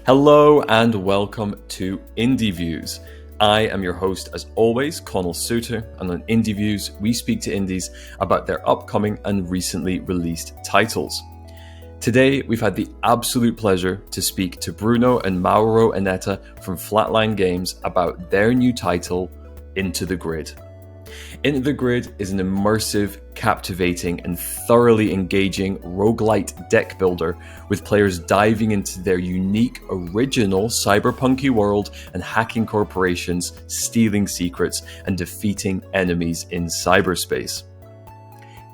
Hello and welcome to IndieViews. I am your host, as always, Connell Suter, and on IndieViews, we speak to indies about their upcoming and recently released titles. Today, we've had the absolute pleasure to speak to Bruno and Mauro Annetta from Flatline Games about their new title, Into the Grid. Into the Grid is an immersive, captivating, and thoroughly engaging roguelite deck builder with players diving into their unique, original cyberpunky world and hacking corporations, stealing secrets, and defeating enemies in cyberspace.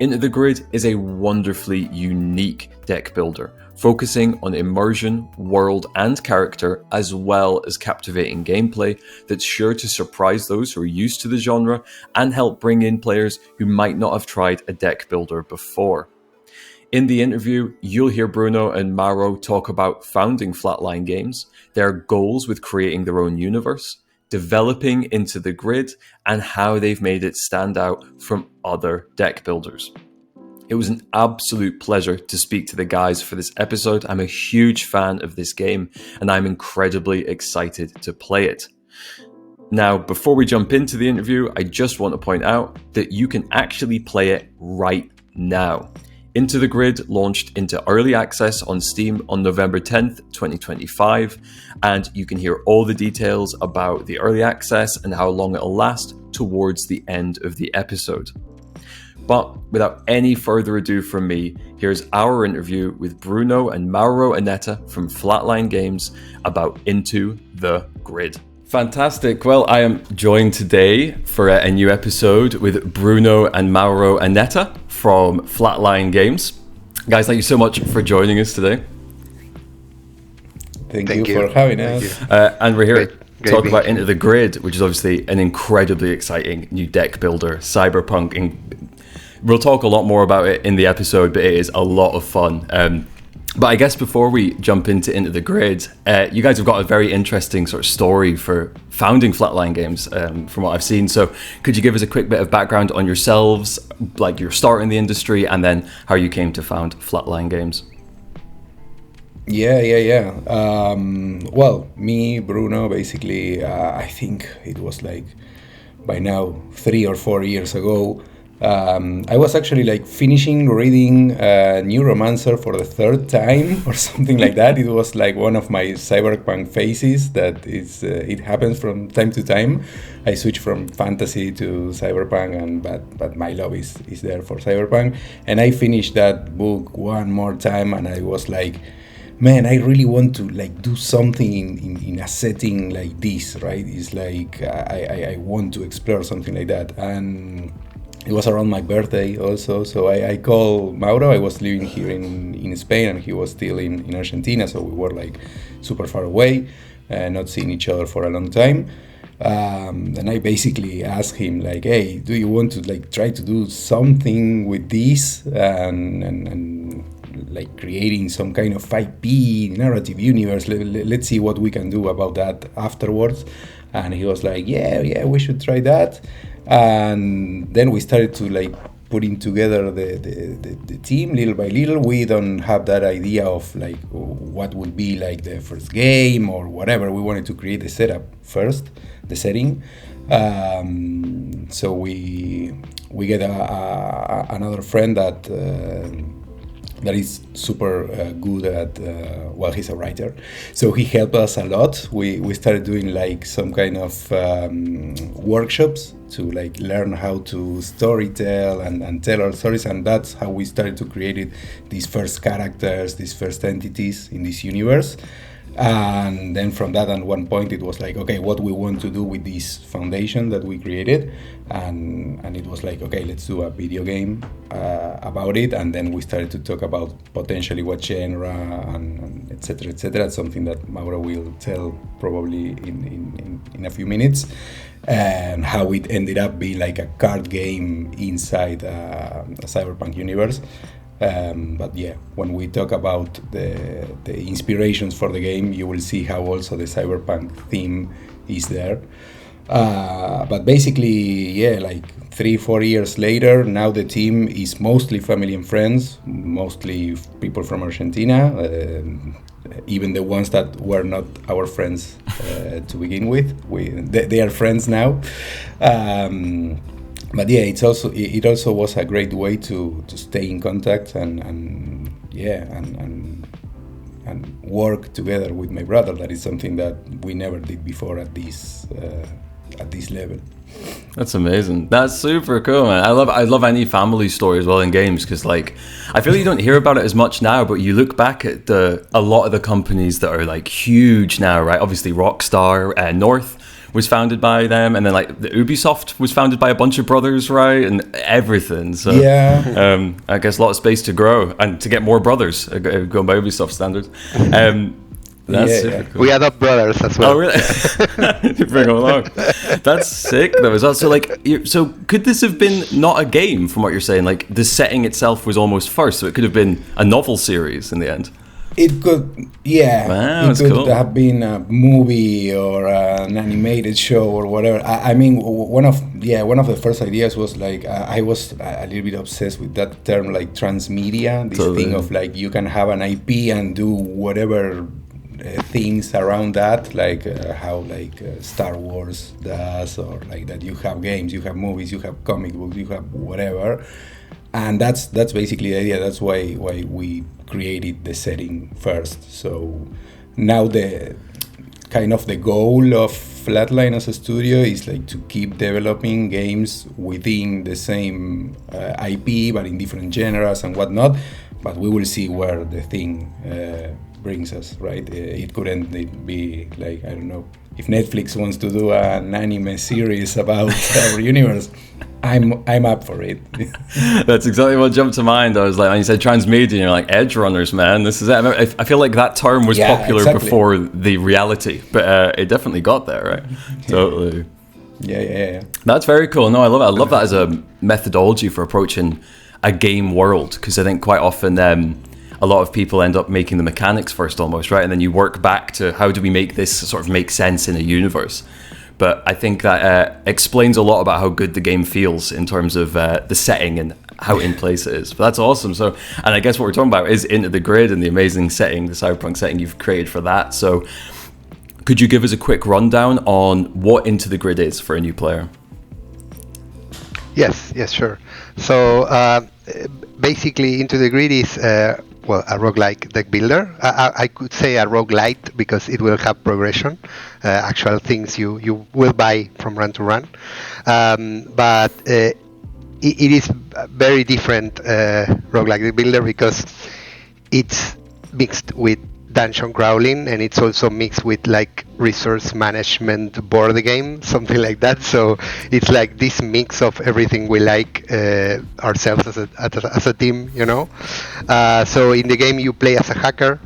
Into the Grid is a wonderfully unique deck builder, focusing on immersion, world, and character, as well as captivating gameplay that's sure to surprise those who are used to the genre and help bring in players who might not have tried a deck builder before. In the interview, you'll hear Bruno and Mauro talk about founding Flatline Games, their goals with creating their own universe, developing Into the Grid, and how they've made it stand out from other deck builders. It was an absolute pleasure to speak to the guys for this episode. I'm a huge fan of this game, and I'm incredibly excited to play it. Now, before we jump into the interview, I just want to point out that you can actually play it right now. Into the Grid launched into early access on Steam on November 10th, 2025, and you can hear all the details about the early access and how long it'll last towards the end of the episode. But without any further ado from me, here's our interview with Bruno and Mauro Annetta from Flatline Games about Into the Grid. Fantastic. Well, I am joined today for a new episode with Bruno and Mauro Annetta from Flatline Games. Guys, thank you so much for joining us today. Thank you for having us. And we're here to talk about Into the Grid, which is obviously an incredibly exciting new deck builder, cyberpunk. And we'll talk a lot more about it in the episode, but it is a lot of fun. But I guess before we jump into the Grid, you guys have got a very interesting sort of story for founding Flatline Games, from what I've seen. So could you give us a quick bit of background on yourselves, like your start in the industry, and then how you came to found Flatline Games? Yeah. Well, me, Bruno, basically, I think it was like by now 3 or 4 years ago. I was actually like finishing reading Neuromancer for the 3rd time or something like that. It was like one of my cyberpunk phases that is it happens from time to time. I switch from fantasy to cyberpunk, but my love is there for cyberpunk. And I finished that book one more time, and I was like, man, I really want to like do something in a setting like this, right? It's like I want to explore something like that. And it was around my birthday also, so I called Mauro. I was living here in Spain, and he was still in Argentina, so we were like super far away, not seeing each other for a long time. And I basically asked him like, hey, do you want to like try to do something with this and like creating some kind of 5P narrative universe? Let's see what we can do about that afterwards. And he was like, yeah, we should try that. And then we started to like putting together the team little by little. We don't have that idea of like what would be like the first game or whatever. We wanted to create the setup first, the setting. So we get another friend that is super good at, well, he's a writer. So he helped us a lot. We started doing like some kind of workshops to like learn how to storytell and tell our stories. And that's how we started to create these first characters, these first entities in this universe. And then from that, at one point, it was like, okay, what we want to do with this foundation that we created. And it was like, okay, let's do a video game about it. And then we started to talk about potentially what genre and et cetera, et cetera. It's something that Mauro will tell probably in a few minutes. And how it ended up being like a card game inside a cyberpunk universe. But yeah, when we talk about the inspirations for the game, you will see how also the cyberpunk theme is there. But basically, yeah, like 3-4 years later, now the team is mostly family and friends, mostly people from Argentina. even the ones that were not our friends to begin with. They are friends now. But yeah, it also was a great way to stay in contact and work together with my brother. That is something that we never did before at this level. That's amazing. That's super cool, man. I love any family story as well in games, because like I feel you don't hear about it as much now, but you look back at a lot of the companies that are like huge now, right? Obviously Rockstar, North was founded by them, and then like the Ubisoft was founded by a bunch of brothers, right? And everything. So yeah, I guess a lot of space to grow and to get more brothers going by Ubisoft standards. That's super cool. We adopt brothers as well. Oh, really? You bring them along. That's sick, though, as well. So, like, so could this have been not a game, from what you're saying? Like, the setting itself was almost first, so it could have been a novel series in the end. It could, yeah. Wow, it could cool. have been a movie or an animated show or whatever. I mean, one of the first ideas was like I was a little bit obsessed with that term, like transmedia. This thing of like you can have an IP and do whatever things around that, like how like Star Wars does, or like that you have games, you have movies, you have comic books, you have whatever. And that's basically the idea. That's why we created the setting first. So now the kind of the goal of Flatline as a studio is like to keep developing games within the same IP, but in different genres and whatnot. But we will see where the thing brings us, right? It couldn't be like, I don't know, if Netflix wants to do an anime series about our universe, I'm up for it. That's exactly what jumped to mind. I was like, when you said transmedia, you're like, edge runners, man. This is it. I feel like that term was popular before the reality, but it definitely got there, right? Totally. Yeah. That's very cool. No, I love it. I love that as a methodology for approaching a game world, because I think quite often a lot of people end up making the mechanics first almost, right? And then you work back to how do we make this sort of make sense in a universe. But I think that explains a lot about how good the game feels in terms of the setting and how in place it is. But that's awesome. So, and I guess what we're talking about is Into the Grid and the amazing setting, the cyberpunk setting you've created for that. So could you give us a quick rundown on what Into the Grid is for a new player? Yes, sure. So basically Into the Grid is a roguelike deck builder. I could say a roguelite because it will have progression, actual things you will buy from run to run. But it is a very different roguelike deck builder because it's mixed with dungeon crawling, and it's also mixed with like resource management board game, something like that. So it's like this mix of everything we like ourselves as a team, you know. So in the game you play as a hacker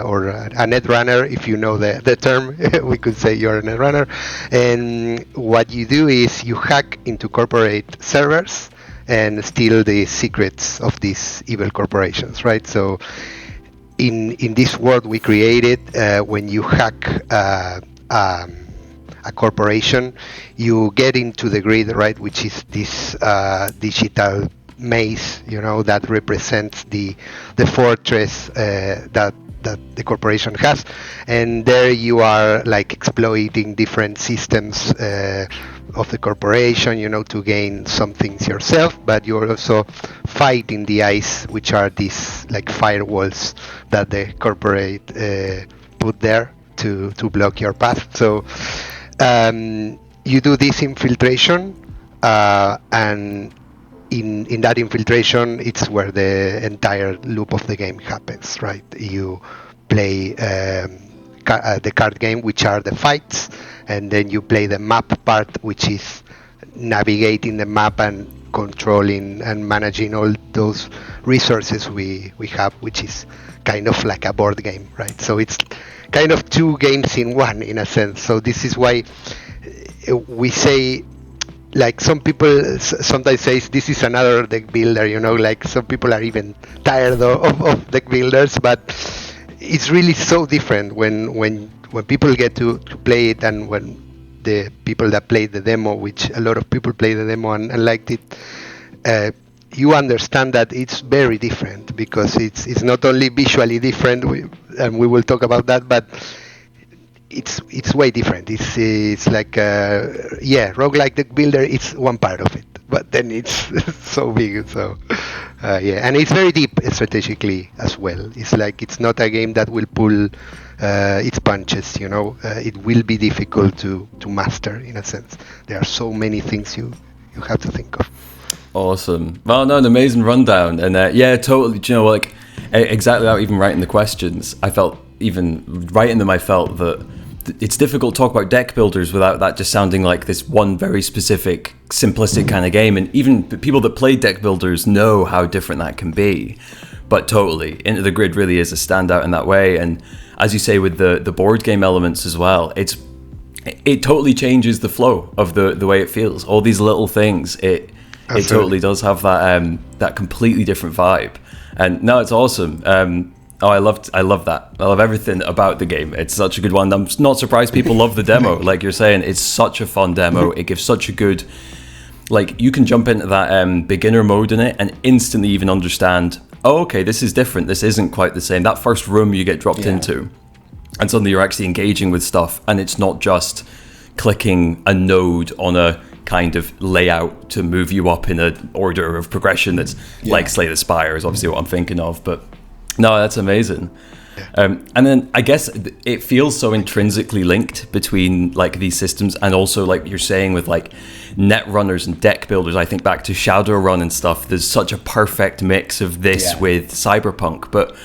or a net runner, if you know the term. We could say you're a net runner, and what you do is you hack into corporate servers and steal the secrets of these evil corporations, right? So in this world we created, when you hack a corporation, you get into the grid, right, which is this digital maze, you know, that represents the fortress that the corporation has, and there you are like exploiting different systems of the corporation, you know, to gain some things yourself, but you're also fighting the ice, which are these like firewalls that the corporate put there to block your path. So you do this infiltration, and in that infiltration, it's where the entire loop of the game happens, right? You play the card game, which are the fights, and then you play the map part, which is navigating the map and controlling and managing all those resources we have, which is kind of like a board game, right? So it's kind of two games in one, in a sense. So this is why we say, like, some people sometimes say this is another deck builder, you know, like some people are even tired of deck builders, but it's really so different when people get to play it, and when the people that played the demo, which a lot of people played the demo and liked it, you understand that it's very different, because it's not only visually different, and we will talk about that. But it's way different. It's like roguelike deck builder. It's one part of it, but then it's so big. So and it's very deep strategically as well. It's like it's not a game that will pull its punches. It will be difficult to master in a sense. There are so many things you have to think of. Awesome. Well, no, an amazing rundown, and totally. Do you know, like exactly without even writing the questions, I felt even writing them, I felt that it's difficult to talk about deck builders without that just sounding like this one very specific, simplistic kind of game. And even people that play deck builders know how different that can be. But totally, Into the Grid really is a standout in that way. And as you say, with the board game elements as well, it totally changes the flow of the way it feels. All these little things, it totally does have that completely different vibe. And no, it's awesome. I love that. I love everything about the game. It's such a good one. I'm not surprised people love the demo. Like you're saying, it's such a fun demo. It gives such a good, like you can jump into that beginner mode in it and instantly even understand, oh, okay, this is different. This isn't quite the same. That first room you get dropped into and suddenly you're actually engaging with stuff and it's not just clicking a node on a kind of layout to move you up in an order of progression that's like Slay the Spire is obviously what I'm thinking of, but no, that's amazing. And then I guess it feels so intrinsically linked between like these systems, and also like you're saying with like net runners and deck builders. I think back to Shadowrun and stuff. There's such a perfect mix of this with cyberpunk. But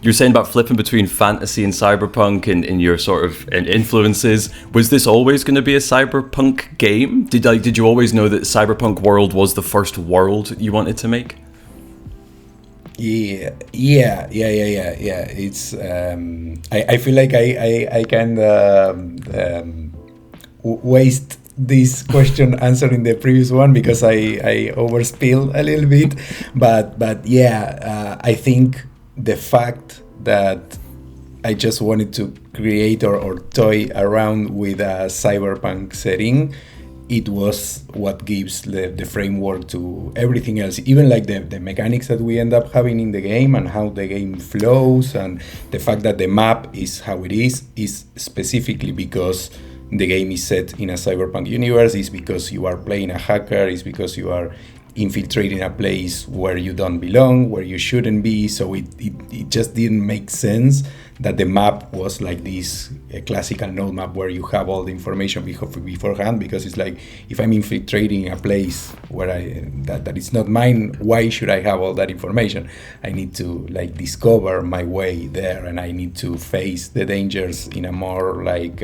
you're saying about flipping between fantasy and cyberpunk and in your sort of influences. Was this always going to be a cyberpunk game? Did you always know that cyberpunk world was the first world you wanted to make? Yeah. It's I feel like I can waste this question answering the previous one because I overspill a little bit, but I think the fact that I just wanted to create or toy around with a cyberpunk setting, it was what gives the framework to everything else, even like the mechanics that we end up having in the game and how the game flows, and the fact that the map is how it is specifically because the game is set in a cyberpunk universe, is because you are playing a hacker, is because you are infiltrating a place where you don't belong, where you shouldn't be. So it just didn't make sense that the map was like this classical node map where you have all the information beforehand, because it's like, if I'm infiltrating a place where that is not mine, why should I have all that information? I need to like discover my way there, and I need to face the dangers in a more like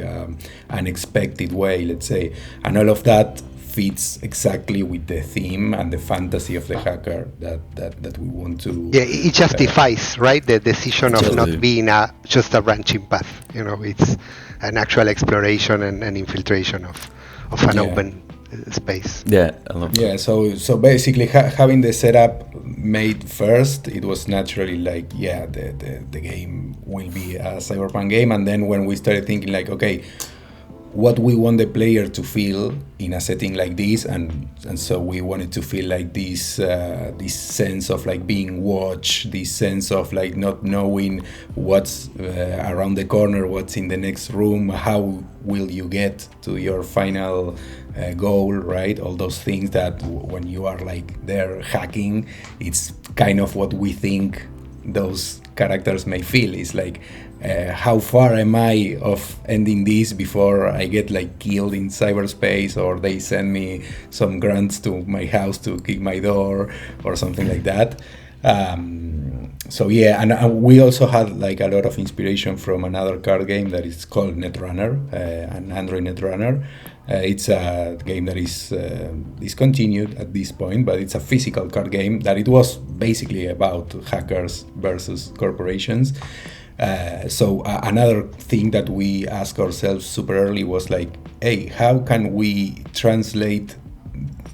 unexpected way, let's say, and all of that fits exactly with the theme and the fantasy of the hacker that we want to. Yeah, it justifies, right, the decision of not being just a branching path. It's an actual exploration and infiltration of an open space. Yeah, I love that. Yeah, so basically having the setup made first, it was naturally like, the game will be a cyberpunk game, and then when we started thinking like, okay, what we want the player to feel in a setting like this, and so we wanted to feel like this sense of like being watched, this sense of like not knowing what's around the corner, what's in the next room, how will you get to your final goal, right? All those things that when you are like there hacking, it's kind of what we think those characters may feel. It's like, how far am I of ending this before I get like killed in cyberspace, or they send me some grunts to my house to kick my door or something like that. And we also had like a lot of inspiration from another card game that is called Netrunner, an Android Netrunner. It's a game that is discontinued at this point, but it's a physical card game that it was basically about hackers versus corporations. Another thing that we asked ourselves super early was like, hey, how can we translate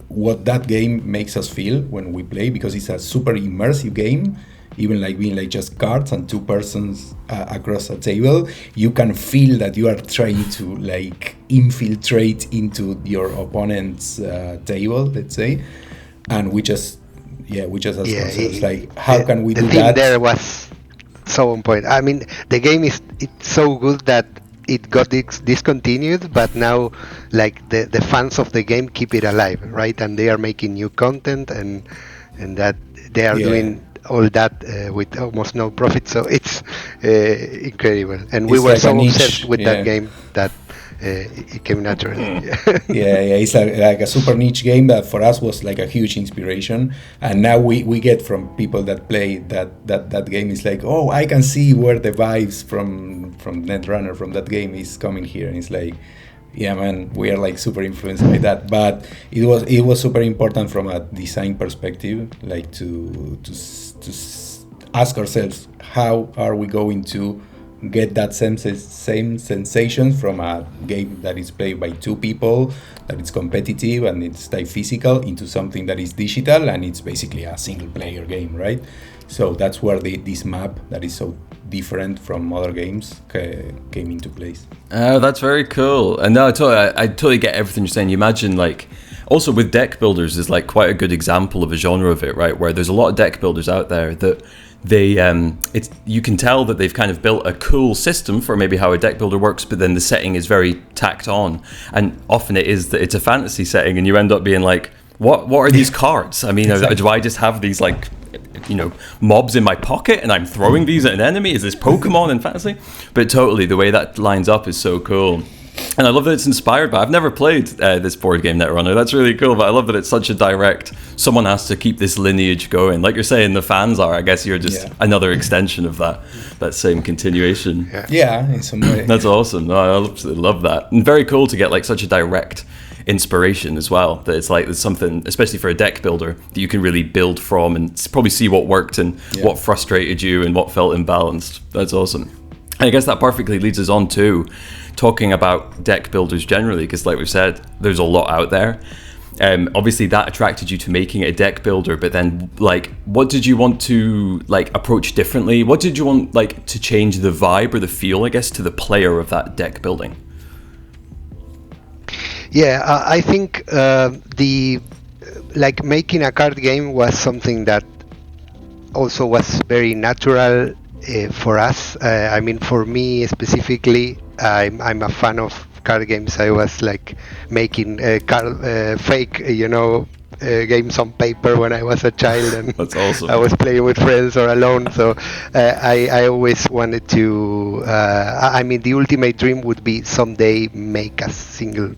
what that game makes us feel when we play? Because it's a super immersive game, even like being like just cards and two persons across a table. You can feel that you are trying to like infiltrate into your opponent's table, let's say. And we just asked ourselves like, how can we do that? There was so on point. I mean, the game it's so good that it got discontinued, but now like the fans of the game keep it alive, right? And they are making new content, and that they are doing all that with almost no profit. So it's incredible. And we were like so obsessed with that game that it came naturally. It's like a super niche game that for us was like a huge inspiration, and now we get from people that play that game, is like, oh, I can see where the vibes from Netrunner, from that game, is coming here, and it's like, yeah, man, we are like super influenced by that. But it was super important from a design perspective, like to ask ourselves, how are we going to get that same sensation from a game that is played by two people, that it's competitive and it's like physical, into something that is digital and it's basically a single player game, right? So that's where this map that is so different from other games came into place. Oh, that's very cool. And no, I totally get everything you're saying. You imagine, like, also with deck builders is like quite a good example of a genre of it, right? Where there's a lot of deck builders out there that you can tell that they've kind of built a cool system for maybe how a deck builder works, but then the setting is very tacked on, and often it is that it's a fantasy setting, and you end up being like, what are these cards? I mean, exactly. Do I just have these like, mobs in my pocket and I'm throwing these at an enemy? Is this Pokemon in fantasy? But totally, the way that lines up is so cool. And I love that it's inspired by, I've never played this board game, Netrunner. That's really cool, but I love that it's such a direct, someone has to keep this lineage going. Like you're saying, the fans are, I guess you're just another extension of that same continuation. Yeah, in some way. That's awesome. No, I absolutely love that. And very cool to get like such a direct inspiration as well, that it's like there's something, especially for a deck builder, that you can really build from and probably see what worked and what frustrated you and what felt imbalanced. That's awesome. And I guess that perfectly leads us on to talking about deck builders generally, because like we've said, there's a lot out there. Obviously that attracted you to making it a deck builder, but then like, what did you want to like approach differently? What did you want like to change the vibe or the feel, I guess, to the player of that deck building? I think like making a card game was something that also was very natural for us. I mean, for me specifically, I'm a fan of card games. I was like making fake, games on paper when I was a child, and that's awesome. I was playing with friends or alone. So I always wanted to. I mean, the ultimate dream would be someday make a single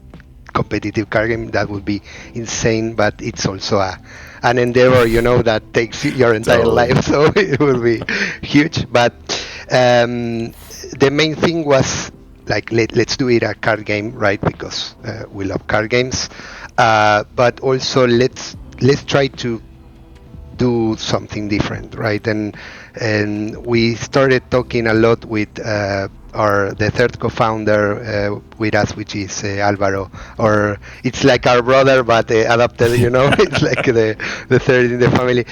competitive card game. That would be insane, but it's also an endeavor, that takes your entire life, so it will be huge. But the main thing was like, let's do it a card game, right? Because we love card games, but also let's try to do something different, right? And we started talking a lot with the third co-founder with us, which is Alvaro, or it's like our brother but adopted, it's like the third in the family.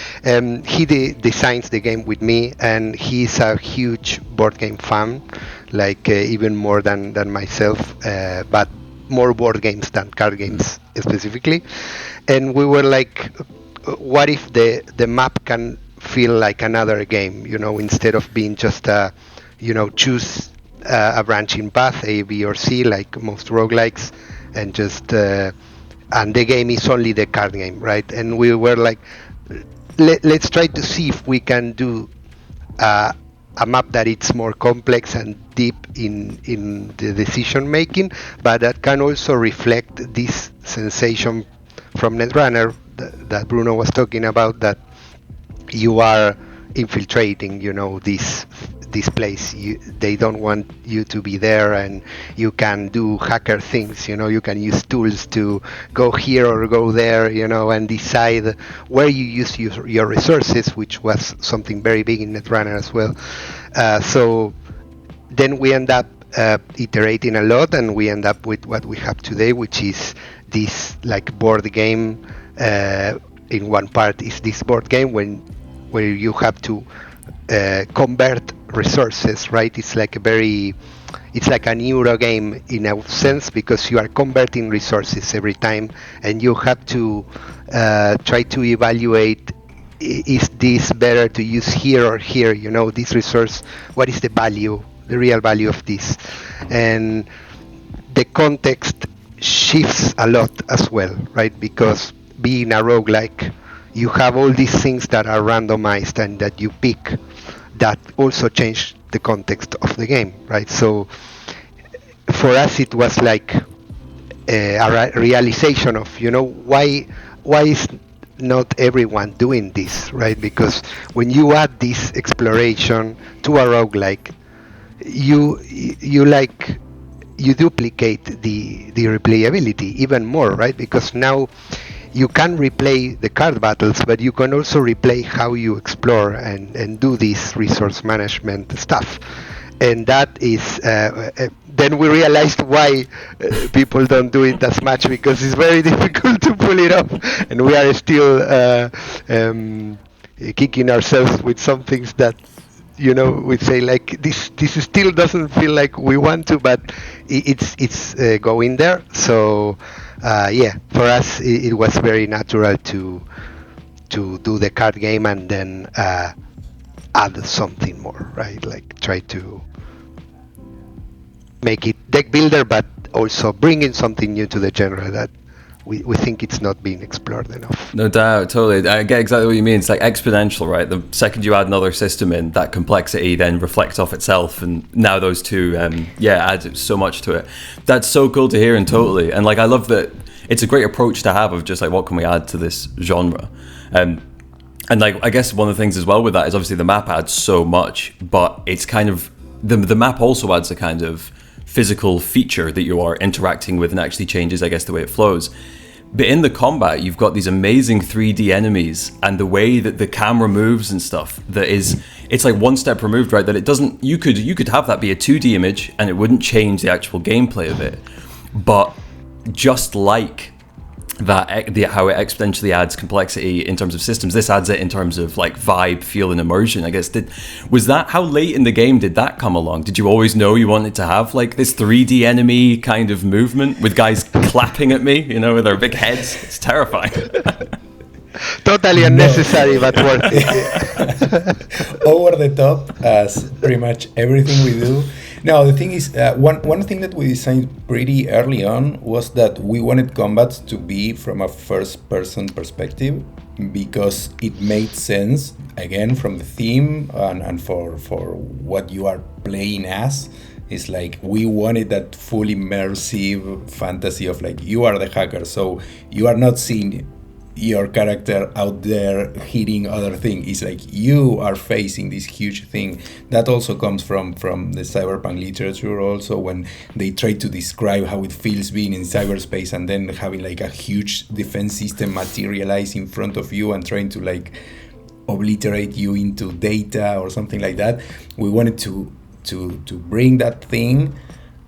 He designs the game with me, and he's a huge board game fan, like even more than myself, but more board games than card games specifically. And we were like, what if the map can feel like another game, instead of being just choose a branching path, A, B, or C, like most roguelikes, and just and the game is only the card game, right? And we were like, let's try to see if we can do a map that it's more complex and deep in the decision making, but that can also reflect this sensation from Netrunner that Bruno was talking about, that you are infiltrating, this place. They don't want you to be there, and you can do hacker things. You can use tools to go here or go there, and decide where you use your resources, which was something very big in Netrunner as well. So then we end up iterating a lot, and we end up with what we have today, which is this like board game. In one part is this board game where you have to convert resources, right? It's like an euro game in a sense, because you are converting resources every time, and you have to try to evaluate is this better to use here or here? This resource, what is the value, the real value of this? And the context shifts a lot as well, right? Because being a roguelike, you have all these things that are randomized and that you pick that also change the context of the game, right? So for us, it was like a realization of, why is not everyone doing this, right? Because when you add this exploration to a roguelike, you duplicate the replayability even more, right? Because now you can replay the card battles, but you can also replay how you explore and do this resource management stuff. And that is, then we realized why people don't do it as much, because it's very difficult to pull it off. And we are still kicking ourselves with some things that, we say like this still doesn't feel like we want to, but it's going there. So for us it was very natural to do the card game and then add something more, right? Like try to make it deck builder, but also bring in something new to the genre that we think it's not being explored enough. No doubt, totally. I get exactly what you mean. It's like exponential, right? The second you add another system in, that complexity then reflects off itself, and now those two, add so much to it. That's so cool to hear, and totally. And like, I love that it's a great approach to have of just like, what can we add to this genre? And like, I guess one of the things as well with that is obviously the map adds so much, but it's kind of, the map also adds a kind of physical feature that you are interacting with and actually changes, I guess, the way it flows. But in the combat, you've got these amazing 3D enemies, and the way that the camera moves and stuff, it's like one step removed, right? That it doesn't, you could have that be a 2D image and it wouldn't change the actual gameplay of it. But just like that, how it exponentially adds complexity in terms of systems, this adds it in terms of like vibe, feel, and immersion, I guess. How late in the game did that come along? Did you always know you wanted to have like this 3D enemy kind of movement with guys clapping at me, with their big heads? It's terrifying. Totally unnecessary, but worth it. Over the top, as pretty much everything we do. No, the thing is, one thing that we designed pretty early on was that we wanted combat to be from a first-person perspective, because it made sense, again, from the theme and for what you are playing as. It's like we wanted that full immersive fantasy of like, you are the hacker, so you are not seeing your character out there hitting other things. It's like you are facing this huge thing. That also comes from the cyberpunk literature also, when they try to describe how it feels being in cyberspace and then having like a huge defense system materialize in front of you and trying to like obliterate you into data or something like that. We wanted to bring that thing.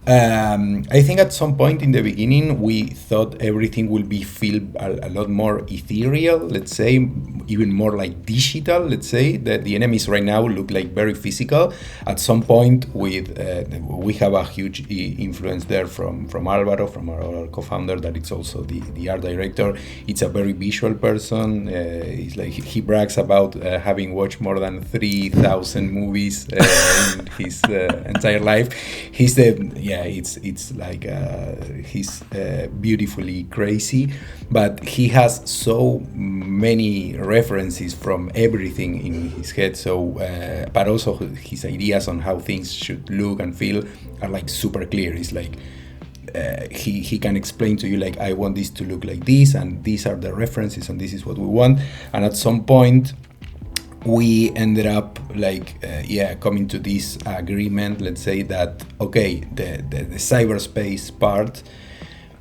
I think at some point in the beginning we thought everything will be feel a lot more ethereal, let's say, even more like digital, let's say, that the enemies right now look like very physical. At some point we have a huge influence there from Alvaro, from our co-founder, that it's also the art director. It's a very visual person. It's like he brags about having watched more than 3,000 movies in his entire life. It's like he's beautifully crazy, but he has so many references from everything in his head. So, but also his ideas on how things should look and feel are like super clear. It's like he can explain to you like, I want this to look like this, and these are the references, and this is what we want. And at some point, we ended up like coming to this agreement, let's say, that okay, the cyberspace part,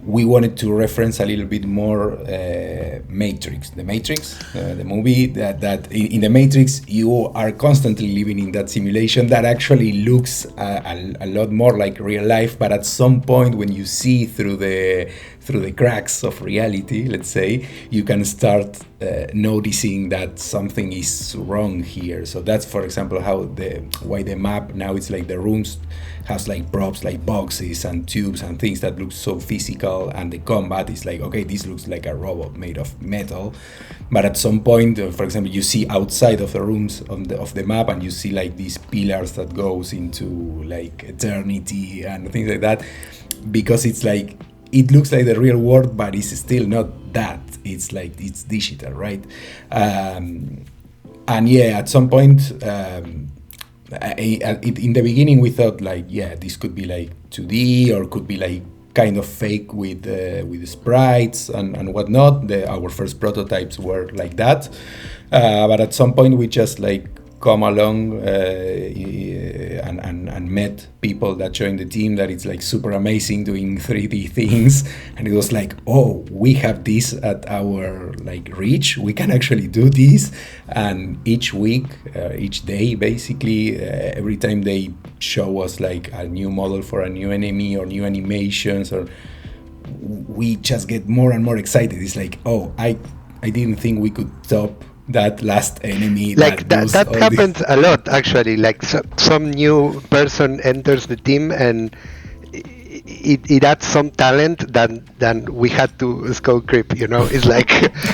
we wanted to reference a little bit more Matrix, the movie, that in the Matrix you are constantly living in that simulation that actually looks a lot more like real life, but at some point when you see through the through the cracks of reality, let's say, you can start noticing that something is wrong here. So that's, for example, why the map now, it's like the rooms has like props like boxes and tubes and things that look so physical, and the combat is like, okay, this looks like a robot made of metal. But at some point, for example, you see outside of the rooms of the map, and you see like these pillars that goes into like eternity and things like that, because it's like, it looks like the real world, but it's still not that. It's like, it's digital, right? And yeah, at some point, in the beginning we thought like, yeah, this could be like 2D, or could be like kind of fake with sprites and whatnot. Our first prototypes were like that, but at some point we just like come along and met people that joined the team that it's like super amazing doing 3D things, and it was like, oh, we have this at our like reach, we can actually do this. And each week, each day basically, every time they show us like a new model for a new enemy or new animations, or we just get more and more excited. It's like, oh, I didn't think we could top that last enemy. Like that happens a lot, actually. Like some new person enters the team, and it adds some talent than we had to scope creep. It's like,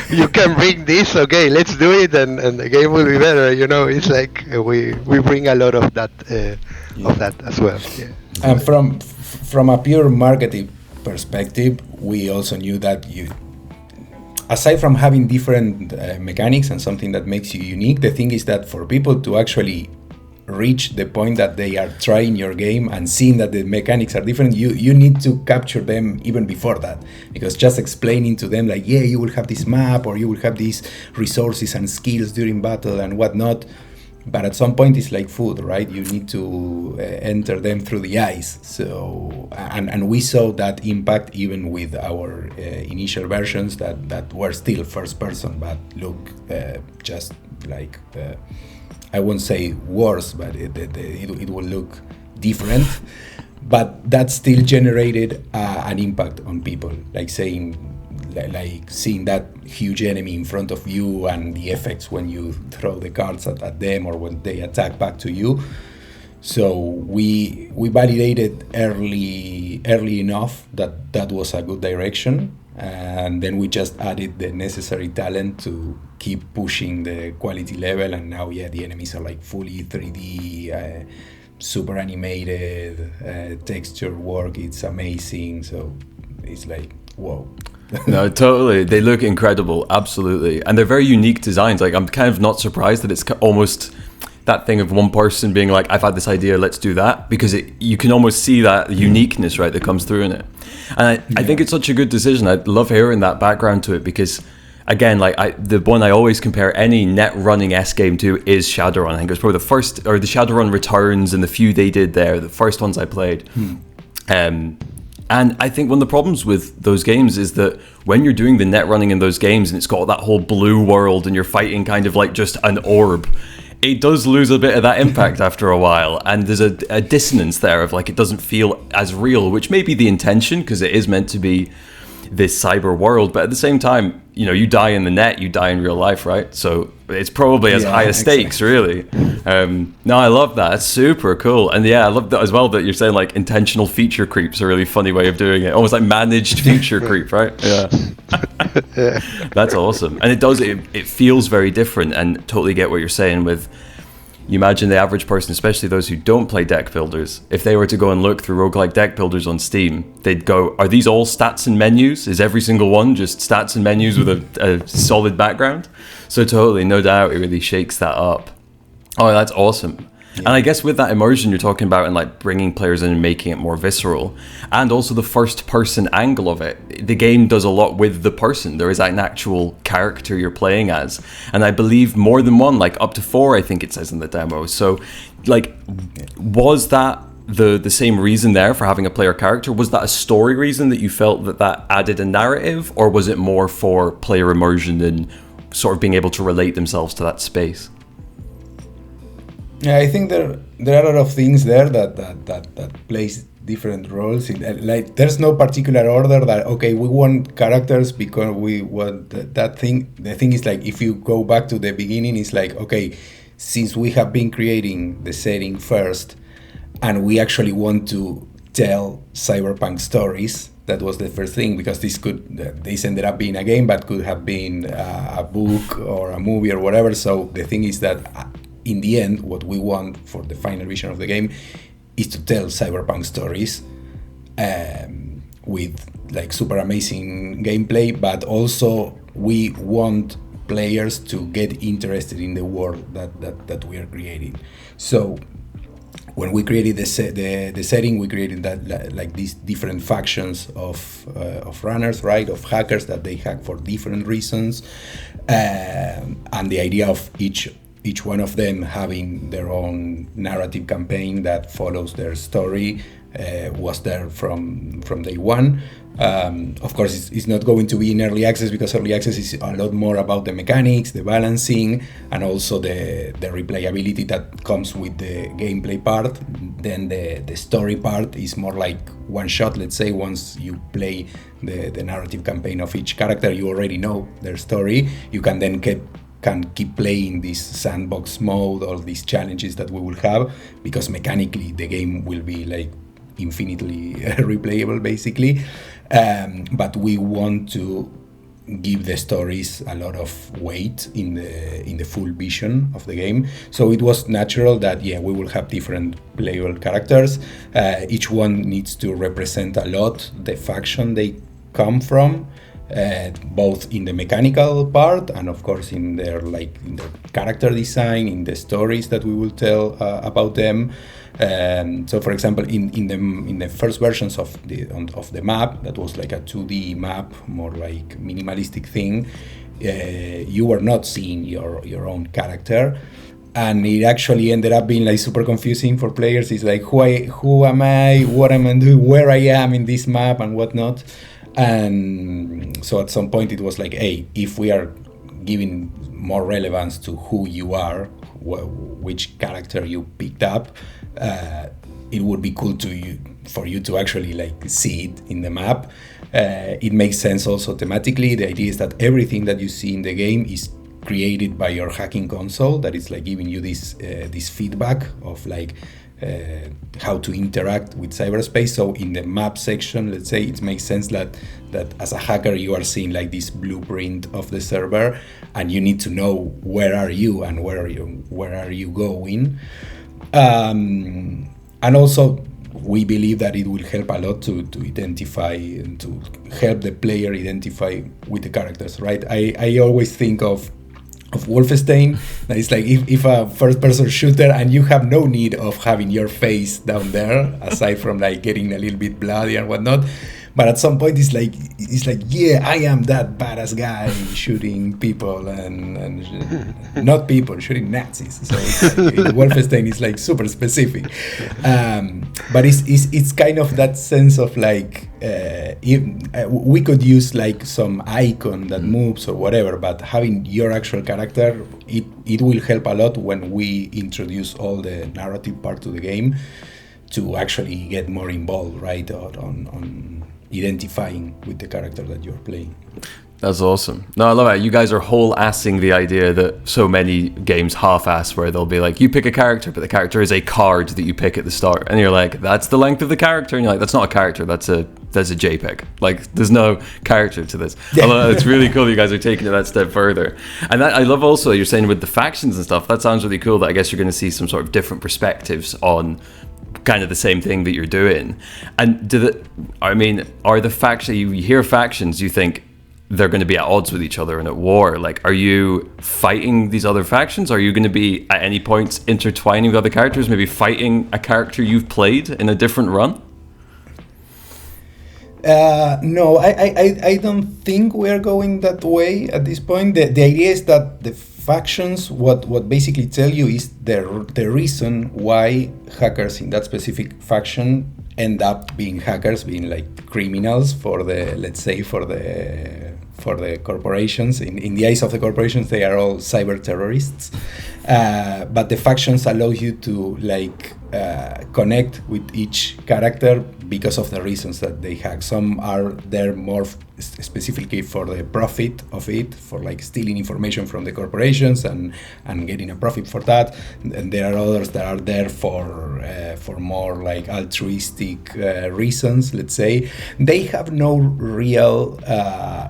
you can bring this, okay, let's do it, and the game will be better. It's like we bring a lot of that of that as well. Yeah. And from a pure marketing perspective, we also knew that aside from having different mechanics and something that makes you unique, the thing is that for people to actually reach the point that they are trying your game and seeing that the mechanics are different, you need to capture them even before that. Because just explaining to them like, yeah, you will have this map, or you will have these resources and skills during battle and whatnot, but at some point it's like food, right? You need to enter them through the eyes. So and we saw that impact even with our initial versions that were still first person, but look just like I won't say worse, but it will look different. But that still generated an impact on people, like seeing that huge enemy in front of you, and the effects when you throw the cards at them, or when they attack back to you. So we validated early enough that was a good direction, and then we just added the necessary talent to keep pushing the quality level. And now, yeah, the enemies are like fully 3D, super animated, texture work, it's amazing. So it's like, whoa. No, totally. They look incredible, absolutely. And they're very unique designs. Like, I'm kind of not surprised that it's almost that thing of one person being like, I've had this idea, let's do that. Because you can almost see that uniqueness, right, that comes through in it. And I think it's such a good decision. I love hearing that background to it, because again, like the one I always compare any net running S game to is Shadowrun. I think it was probably the first, or the Shadowrun Returns and the few they did there, the first ones I played. And I think one of the problems with those games is that when you're doing the net running in those games and it's got that whole blue world and you're fighting kind of like just an orb, it does lose a bit of that impact after a while. And there's a dissonance there of like, it doesn't feel as real, which may be the intention because it is meant to be this cyber world. But at the same time, you die in the net, you die in real life, right? So it's probably as high as stakes, really. No, I love that. It's super cool. And yeah, I love that as well, that you're saying like intentional feature creep's a really funny way of doing it. Almost like managed feature creep, right? Yeah. That's awesome. And it feels very different, and totally get what you're saying with, you imagine the average person, especially those who don't play deck builders, if they were to go and look through roguelike deck builders on Steam, they'd go, are these all stats and menus? Is every single one just stats and menus with a solid background? So totally, no doubt, it really shakes that up. Oh, that's awesome. Yeah. And I guess with that immersion you're talking about, and like bringing players in and making it more visceral, and also the first person angle of it, the game does a lot with the person. There is an actual character you're playing as, and I believe more than one, like up to 4 I think it says in the demo. So like, was that the same reason there for having a player character? Was that a story reason that you felt that added a narrative, or was it more for player immersion and sort of being able to relate themselves to that space? Yeah, I think there are a lot of things there that plays different roles. Like there's no particular order that okay we want characters because we want that thing. The thing is like if you go back to the beginning, it's like okay, since we have been creating the setting first, and we actually want to tell cyberpunk stories. That was the first thing because this ended up being a game, but could have been a book or a movie or whatever. So the thing is that in the end, what we want for the final vision of the game is to tell cyberpunk stories with like super amazing gameplay, but also we want players to get interested in the world that we are creating. So when we created the setting, we created that like these different factions of runners, right? Of hackers that they hack for different reasons, and the idea of each one of them having their own narrative campaign that follows their story was there from day one. Of course, it's not going to be in early access because early access is a lot more about the mechanics, the balancing, and also the replayability that comes with the gameplay part. Then the story part is more like one shot. Let's say once you play the narrative campaign of each character, you already know their story. You can then keep playing this sandbox mode, all these challenges that we will have, because mechanically the game will be like infinitely replayable basically. But we want to give the stories a lot of weight in the full vision of the game. So it was natural that we will have different playable characters. Each one needs to represent a lot the faction they come from, both in the mechanical part and of course in their character design, in the stories that we will tell about them. So for example, in the first versions of the map, that was like a 2D map, more like minimalistic thing, you were not seeing your own character, and it actually ended up being like super confusing for players. It's like who am I, what am I doing, where I am in this map and whatnot. And so at some point it was like, hey, if we are giving more relevance to who you are, which character you picked up, it would be cool for you to actually like see it in the map. It makes sense also thematically. The idea is that everything that you see in the game is created by your hacking console, that is like giving you this feedback of like how to interact with cyberspace. So in the map section, let's say, it makes sense that as a hacker you are seeing like this blueprint of the server, and you need to know where are you and where are you going. And also we believe that it will help a lot to identify and to help the player identify with the characters, right? I always think of Wolfenstein. It's like if a first-person shooter and you have no need of having your face down there, aside from like getting a little bit bloody and whatnot. But at some point it's like yeah, I am that badass guy shooting people and not people, shooting Nazis. So it's like, Wolfenstein is like super specific, but it's kind of that sense of like we could use like some icon that moves or whatever, but having your actual character, it will help a lot when we introduce all the narrative part to the game to actually get more involved, right, on identifying with the character that you're playing. That's awesome. No, I love it. You guys are whole-assing the idea that so many games half-ass, where they'll be like, you pick a character, but the character is a card that you pick at the start. And you're like, that's the length of the character. And you're like, that's not a character, that's a JPEG. Like, there's no character to this. Yeah. It's really cool you guys are taking it that step further. And that, I love also, you're saying with the factions and stuff, that sounds really cool, that I guess you're going to see some sort of different perspectives on kind of the same thing that you're doing. And are the factions, you hear factions, you think they're going to be at odds with each other and at war. Like, are you fighting these other factions? Are you going to be at any point intertwining with other characters, maybe fighting a character you've played in a different run? No, I don't think we are going that way at this point. The idea is that the factions, what basically tell you is the reason why hackers in that specific faction end up being hackers, being like criminals for the for the corporations. In the eyes of the corporations, they are all cyber terrorists. But the factions allow you to connect with each character because of the reasons that they hack. Some are there more specifically for the profit of it, for stealing information from the corporations and getting a profit for that. And there are others that are there for more altruistic reasons, let's say. They have no real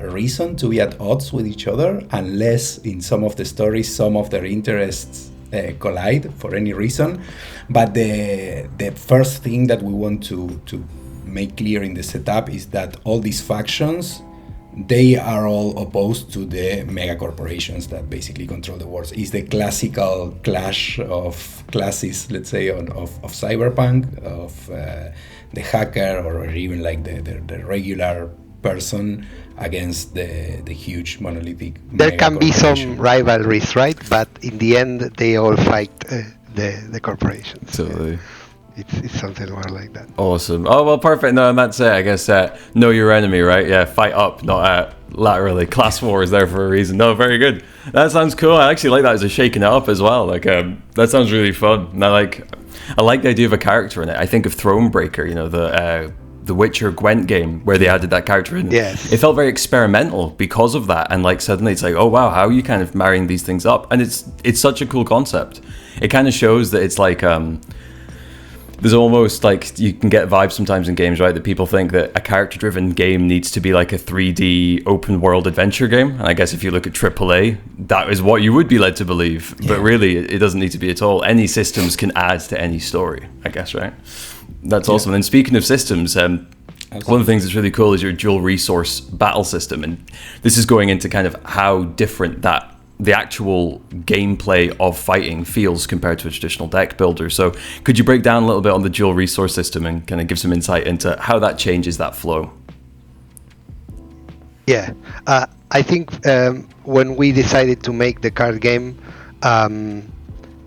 reason to be at odds with each other unless in some of the stories some of their interests collide for any reason. But the first thing that we want to make clear in the setup is that all these factions, they are all opposed to the mega corporations that basically control the world. It's the classical clash of classes, let's say, of cyberpunk, of the hacker or even the regular person against the huge monolithic. There can be some rivalries, right? But in the end, they all fight the corporations. Totally. It's something more like that. Awesome. Oh, well, perfect. No, and that's it. I guess know your enemy, right? Yeah, fight up, not laterally. Class war is there for a reason. No, very good. That sounds cool. I actually like that as a shaking it up as well. That sounds really fun. And I like the idea of a character in it. I think of Thronebreaker, the Witcher Gwent game where they added that character in. Yes. It felt very experimental because of that. And suddenly it's oh wow, how are you kind of marrying these things up? And it's such a cool concept. It kind of shows that it's there's almost you can get vibes sometimes in games, right? That people think that a character-driven game needs to be a 3D open-world adventure game. And I guess if you look at AAA, that is what you would be led to believe. Yeah. But really, it doesn't need to be at all. Any systems can add to any story, I guess, right? That's awesome. And speaking of systems, one of the things that's really cool is your dual resource battle system. And this is going into kind of how different the actual gameplay of fighting feels compared to a traditional deck builder. So could you break down a little bit on the dual resource system and kind of give some insight into how that changes that flow? Yeah, I think when we decided to make the card game,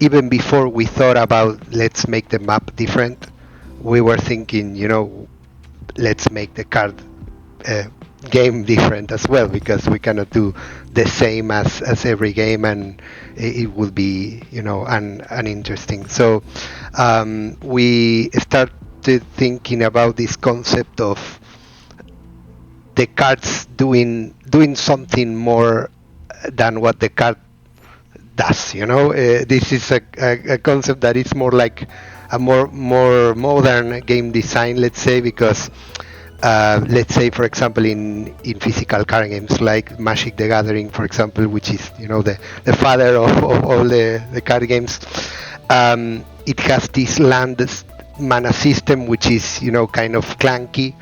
even before we thought about let's make the map different, we were thinking, let's make the card game different as well, because we cannot do the same as every game, and it would be uninteresting. So we started thinking about this concept of the cards doing something more than what the card does. This is a concept that is more like a more modern game design, let's say, because let's say, for example, in physical card games like Magic the Gathering, for example, which is the father of all the card games, it has this land mana system which is kind of clunky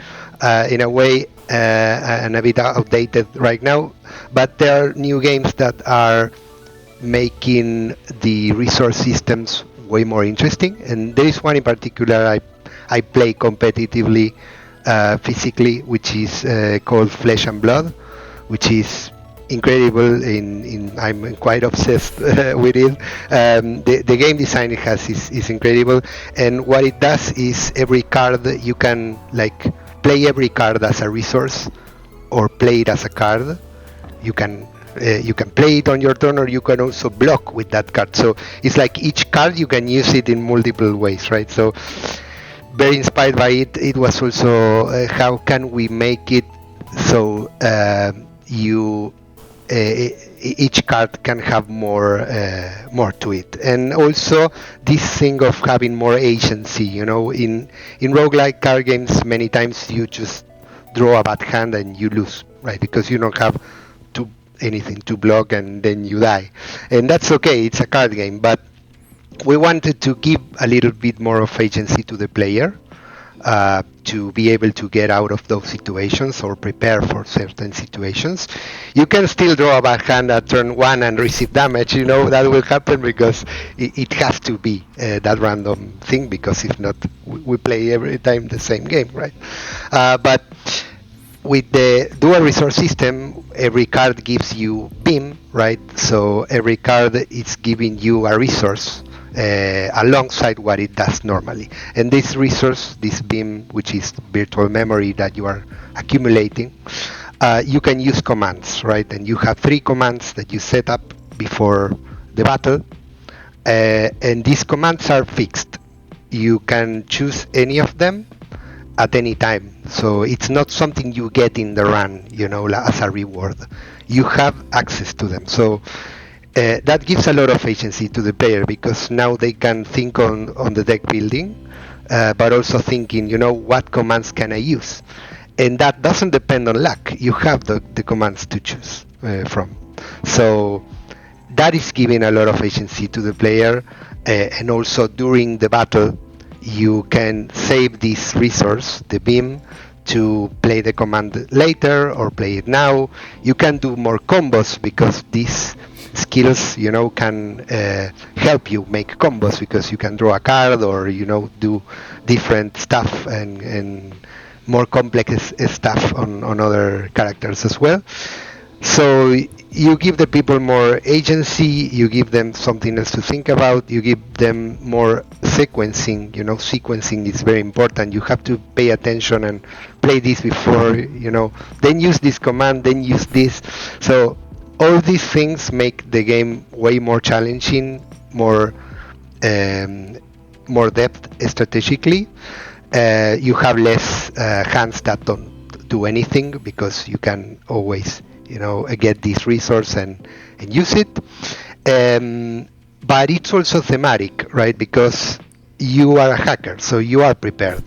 in a way, and a bit outdated right now. But there are new games that are making the resource systems way more interesting, and there is one in particular I play competitively physically, which is called Flesh and Blood, which is incredible. I'm quite obsessed with it. The game design it has is incredible, and what it does is every card you can play every card as a resource or play it as a card. You can play it on your turn, or you can also block with that card. So it's each card you can use it in multiple ways, right? So very inspired by it. It was also how can we make it so each card can have more to it, and also this thing of having more agency. In roguelike card games, many times you just draw a bad hand and you lose, right? Because you don't have anything to block, and then you die, and that's okay. It's a card game, but we wanted to give a little bit more of agency to the player to be able to get out of those situations or prepare for certain situations. You can still draw a bad hand at turn one and receive damage. That will happen because it has to be that random thing, because if not, we play every time the same game, right? But with the dual resource system, every card gives you beam, right? So every card is giving you a resource alongside what it does normally. And this resource, this beam, which is virtual memory that you are accumulating, you can use commands, right? And you have 3 commands that you set up before the battle, and these commands are fixed. You can choose any of them at any time, so it's not something you get in the run, as a reward. You have access to them, so that gives a lot of agency to the player, because now they can think on the deck building, but also thinking, what commands can I use? And that doesn't depend on luck. You have the commands to choose from. So that is giving a lot of agency to the player, and also during the battle, you can save this resource, the beam, to play the command later or play it now. You can do more combos because these skills, can help you make combos, because you can draw a card or, do different stuff and more complex stuff on other characters as well. So you give the people more agency, you give them something else to think about, you give them more sequencing. Sequencing is very important. You have to pay attention and play this before, then use this command, then use this. So all these things make the game way more challenging, more depth strategically. You have less hands that don't do anything, because you can always get this resource and use it. But it's also thematic, right? Because you are a hacker, so you are prepared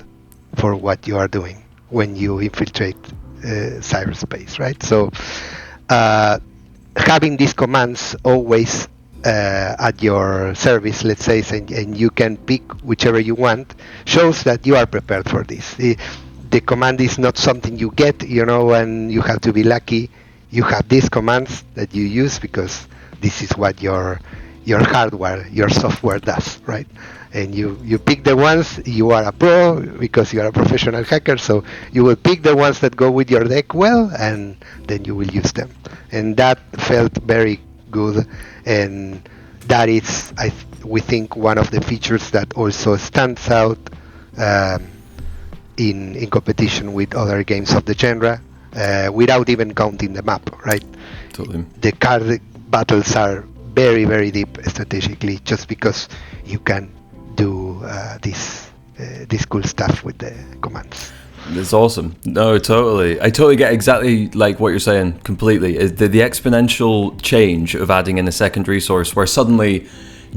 for what you are doing when you infiltrate cyberspace, right? So having these commands always at your service, let's say, and you can pick whichever you want, shows that you are prepared for this. The command is not something you get, and you have to be lucky. You have these commands that you use because this is what your hardware, your software does, right? And you pick the ones. You are a pro because you are a professional hacker, so you will pick the ones that go with your deck well, and then you will use them. And that felt very good, and that is, we think, one of the features that also stands out in competition with other games of the genre, without even counting the map, right? Totally. The card battles are very, very deep strategically, just because you can do this cool stuff with the commands. It's awesome. No, totally. I totally get exactly like what you're saying completely. The exponential change of adding in a second resource, where suddenly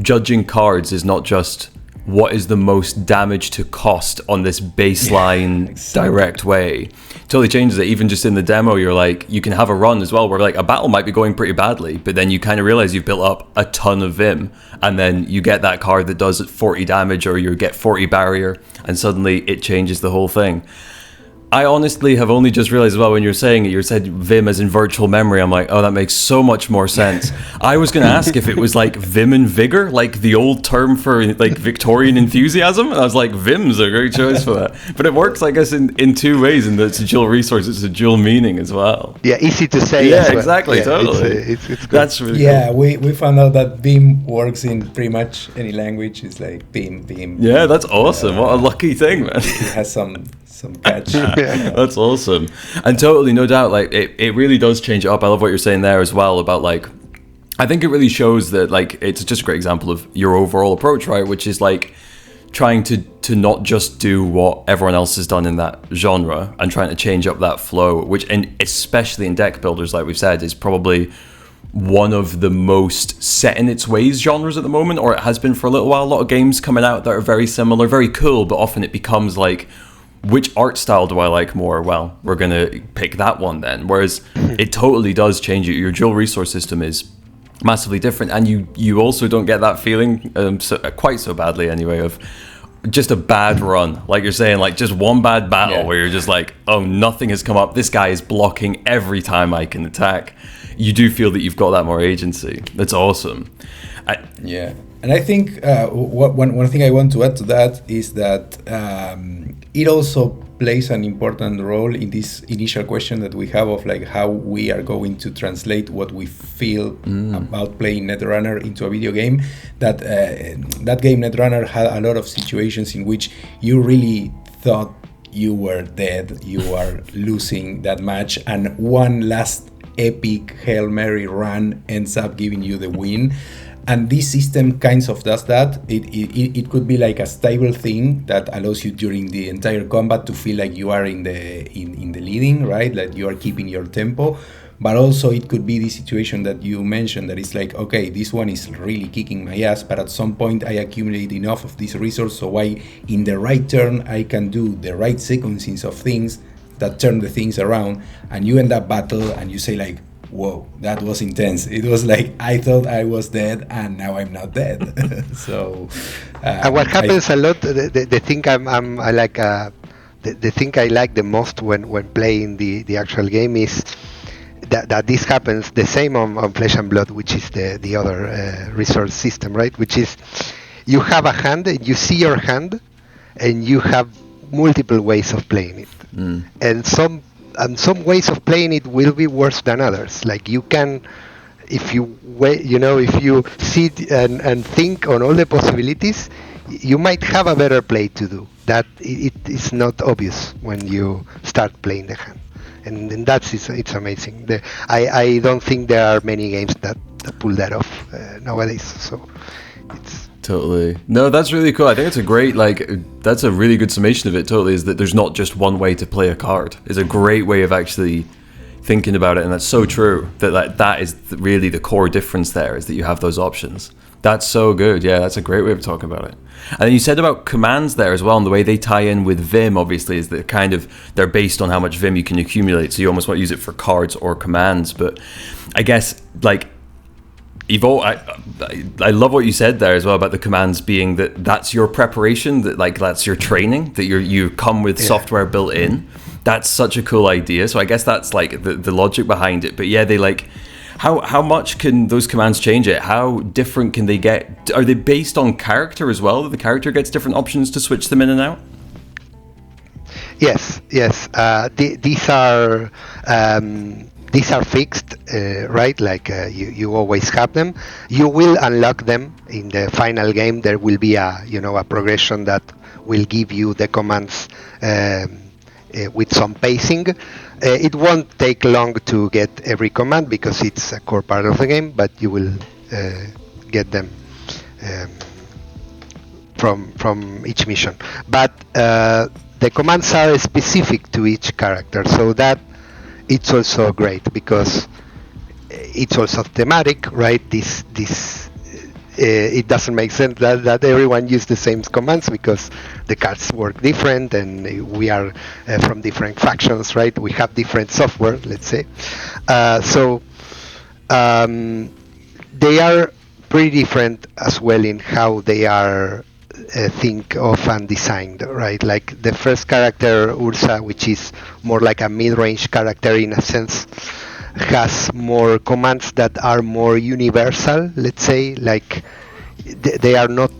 judging cards is not just what is the most damage to cost on this baseline direct way. Totally changes it. Even just in the demo, you're like, you can have a run as well where like a battle might be going pretty badly, but then you kind of realize you've built up a ton of Vim, and then you get that card that does 40 damage, or you get 40 barrier, and suddenly it changes the whole thing. I honestly have only just realized as well, when you're saying it, you said Vim as in virtual memory. I'm like, oh, that makes so much more sense. I was going to ask if it was like Vim and Vigor, like the old term for like Victorian enthusiasm. And I was like, Vim's a great choice for that. But it works, I guess, in two ways. And it's a dual resource, it's a dual meaning as well. Yeah, easy to say. Yeah, as well. exactly, Yeah, totally. It's good. That's really Yeah, cool. we found out that Vim works in pretty much any language. It's like Vim. Yeah, that's awesome. What a lucky thing, man. It has some catch. That's awesome. And totally, no doubt, like it really does change it up. I love what you're saying there as well about like, I think it really shows that like it's just a great example of your overall approach, right? Which is like trying to not just do what everyone else has done in that genre and trying to change up that flow, which, and especially in deck builders, like we've said, is probably one of the most set in its ways genres at the moment, or it has been for a little while. A lot of games coming out that are very similar, very cool, but often it becomes like, which art style do I like more? Well, we're going to pick that one then. Whereas it totally does change it. Your dual resource system is massively different. And you also don't get that feeling quite so badly anyway of just a bad run. Like you're saying, like just one bad battle where you're just like, oh, nothing has come up. This guy is blocking every time I can attack. You do feel that you've got that more agency. That's awesome. Yeah. And I think one thing I want to add to that is that it also plays an important role in this initial question that we have of like how we are going to translate what we feel about playing Netrunner into a video game. That game Netrunner had a lot of situations in which you really thought you were dead, you are losing that match, and one last epic Hail Mary run ends up giving you the win. And this system kind of does that. It could be like a stable thing that allows you during the entire combat to feel like you are in the leading, right? Like you are keeping your tempo. But also it could be the situation that you mentioned, that it's like, okay, this one is really kicking my ass, but at some point I accumulate enough of this resource so in the right turn I can do the right sequencing of things that turn the things around, and you end up battle and you say like, whoa, that was intense. It was like I thought I was dead and now I'm not dead. So and what happens a lot, the thing I like, the thing I like the most when playing the actual game is that this happens the same on Flesh and Blood, which is the other resource system, right? Which is you have a hand, you see your hand, and you have multiple ways of playing it, and some ways of playing it will be worse than others. Like you can, if you sit and think on all the possibilities, you might have a better play to do. That it is not obvious when you start playing the hand. And it's amazing. I don't think there are many games that pull that off nowadays. So it's totally. No, that's really cool. I think it's a great, that's a really good summation of it. Totally, is that there's not just one way to play a card. It's a great way of actually thinking about it, and that's so true. That is really the core difference there, is that you have those options. That's so good. Yeah, that's a great way of talking about it. And then you said about commands there as well, and the way they tie in with Vim, obviously, is that they're based on how much Vim you can accumulate. So you almost want to use it for cards or commands. But I guess, I love what you said there as well about the commands being that's your preparation, that's your training, that you come with software built in. That's such a cool idea. So I guess that's the logic behind it. But yeah, how much can those commands change it? How different can they get? Are they based on character as well? That the character gets different options to switch them in and out? Yes. These are fixed, right? You always have them. You will unlock them in the final game. There will be a progression that will give you the commands with some pacing. It won't take long to get every command because it's a core part of the game, but you will get them from each mission. But the commands are specific to each character, so that it's also great because it's also thematic, right? It doesn't make sense that everyone use the same commands because the cards work different and we are from different factions, right? We have different software, let's say. So they are pretty different as well in how they are think of and designed, right? Like the first character, Ursa, which is more like a mid-range character in a sense, has more commands that are more universal, let's say. Like they are not,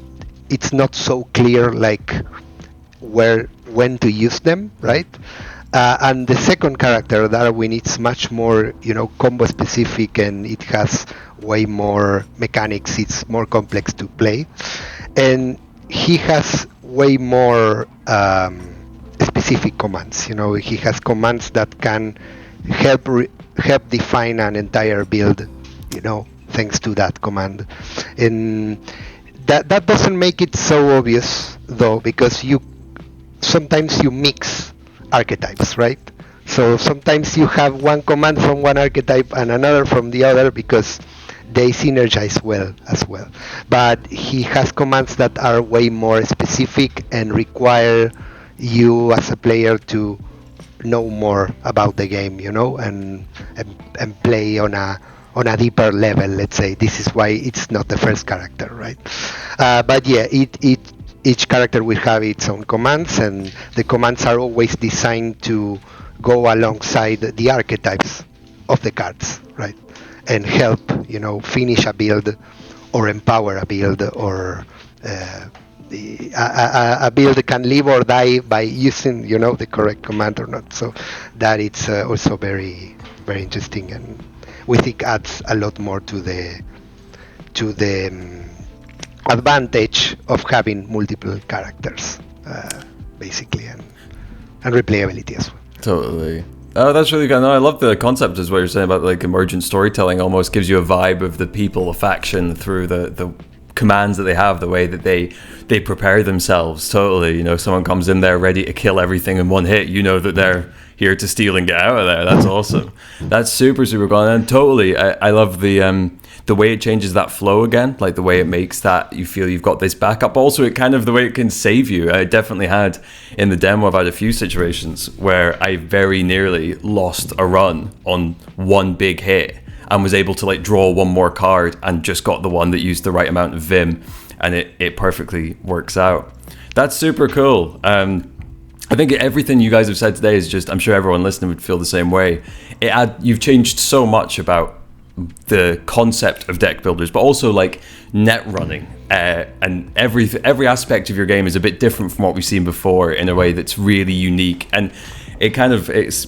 it's not so clear like when to use them, right? And the second character, Darwin, it's much more combo specific and it has way more mechanics. It's more complex to play, and he has way more specific commands. He has commands that can help define an entire build, thanks to that command. And that doesn't make it so obvious though, because sometimes you mix archetypes, right? So sometimes you have one command from one archetype and another from the other because they synergize well as well. But he has commands that are way more specific and require you as a player to know more about the game, and play on a deeper level, let's say. This is why it's not the first character, right? But yeah, each character will have its own commands, and the commands are always designed to go alongside the archetypes of the cards, right? And help, finish a build or empower a build, or a build can live or die by using, the correct command or not. So that it's also very, very interesting, and we think adds a lot more to the advantage of having multiple characters, basically, and replayability as well. Totally. Oh, that's really good. No, I love the concept as what you're saying about like emergent storytelling. Almost gives you a vibe of the people, the faction through the commands that they have, the way that they prepare themselves. Totally. You know, someone comes in there ready to kill everything in one hit. You know that they're here to steal and get out of there. That's awesome. That's super cool. And totally, I love the way it changes that flow again, like the way it makes that you feel you've got this backup. Also, it kind of the way it can save you. I definitely had in the demo, I've had a few situations where I very nearly lost a run on one big hit and was able to like draw one more card and just got the one that used the right amount of vim, and it perfectly works out. That's super cool. I think everything you guys have said today is just, I'm sure everyone listening would feel the same way. You've changed so much about the concept of deck builders, but also like net running, and every aspect of your game is a bit different from what we've seen before in a way that's really unique. And it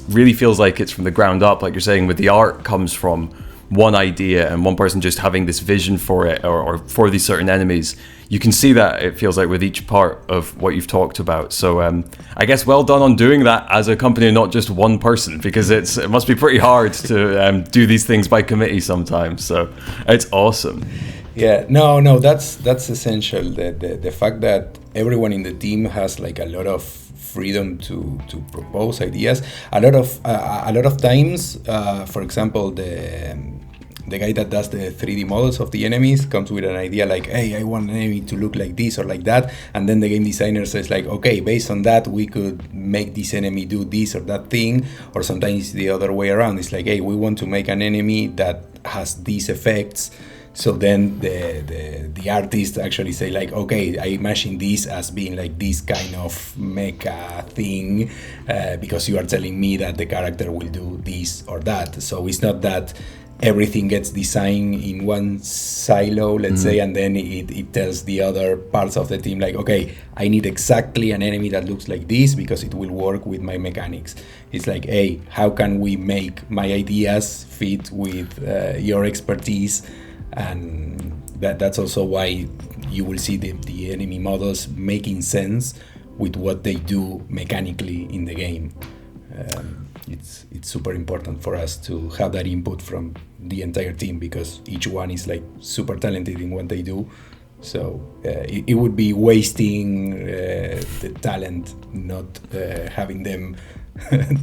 really feels like it's from the ground up, like you're saying, with the art comes from one idea and one person just having this vision for it or for these certain enemies. You can see that, it feels like, with each part of what you've talked about. So I guess well done on doing that as a company and not just one person, because it must be pretty hard to do these things by committee sometimes. So it's awesome. Yeah, no, that's essential. The fact that everyone in the team has like a lot of freedom to propose ideas. A lot of times, for example, the guy that does the 3D models of the enemies comes with an idea like, hey, I want an enemy to look like this or like that, and then the game designer says like, okay, based on that we could make this enemy do this or that thing. Or sometimes the other way around, it's like, hey, we want to make an enemy that has these effects. So then the artist actually say like, okay, I imagine this as being like this kind of mecha thing, because you are telling me that the character will do this or that. So it's not that everything gets designed in one silo, let's say, and then it tells the other parts of the team like, okay, I need exactly an enemy that looks like this because it will work with my mechanics. It's like, hey, how can we make my ideas fit with your expertise? And that's also why you will see the enemy models making sense with what they do mechanically in the game. It's super important for us to have that input from the entire team, because each one is like super talented in what they do. So it would be wasting the talent not having them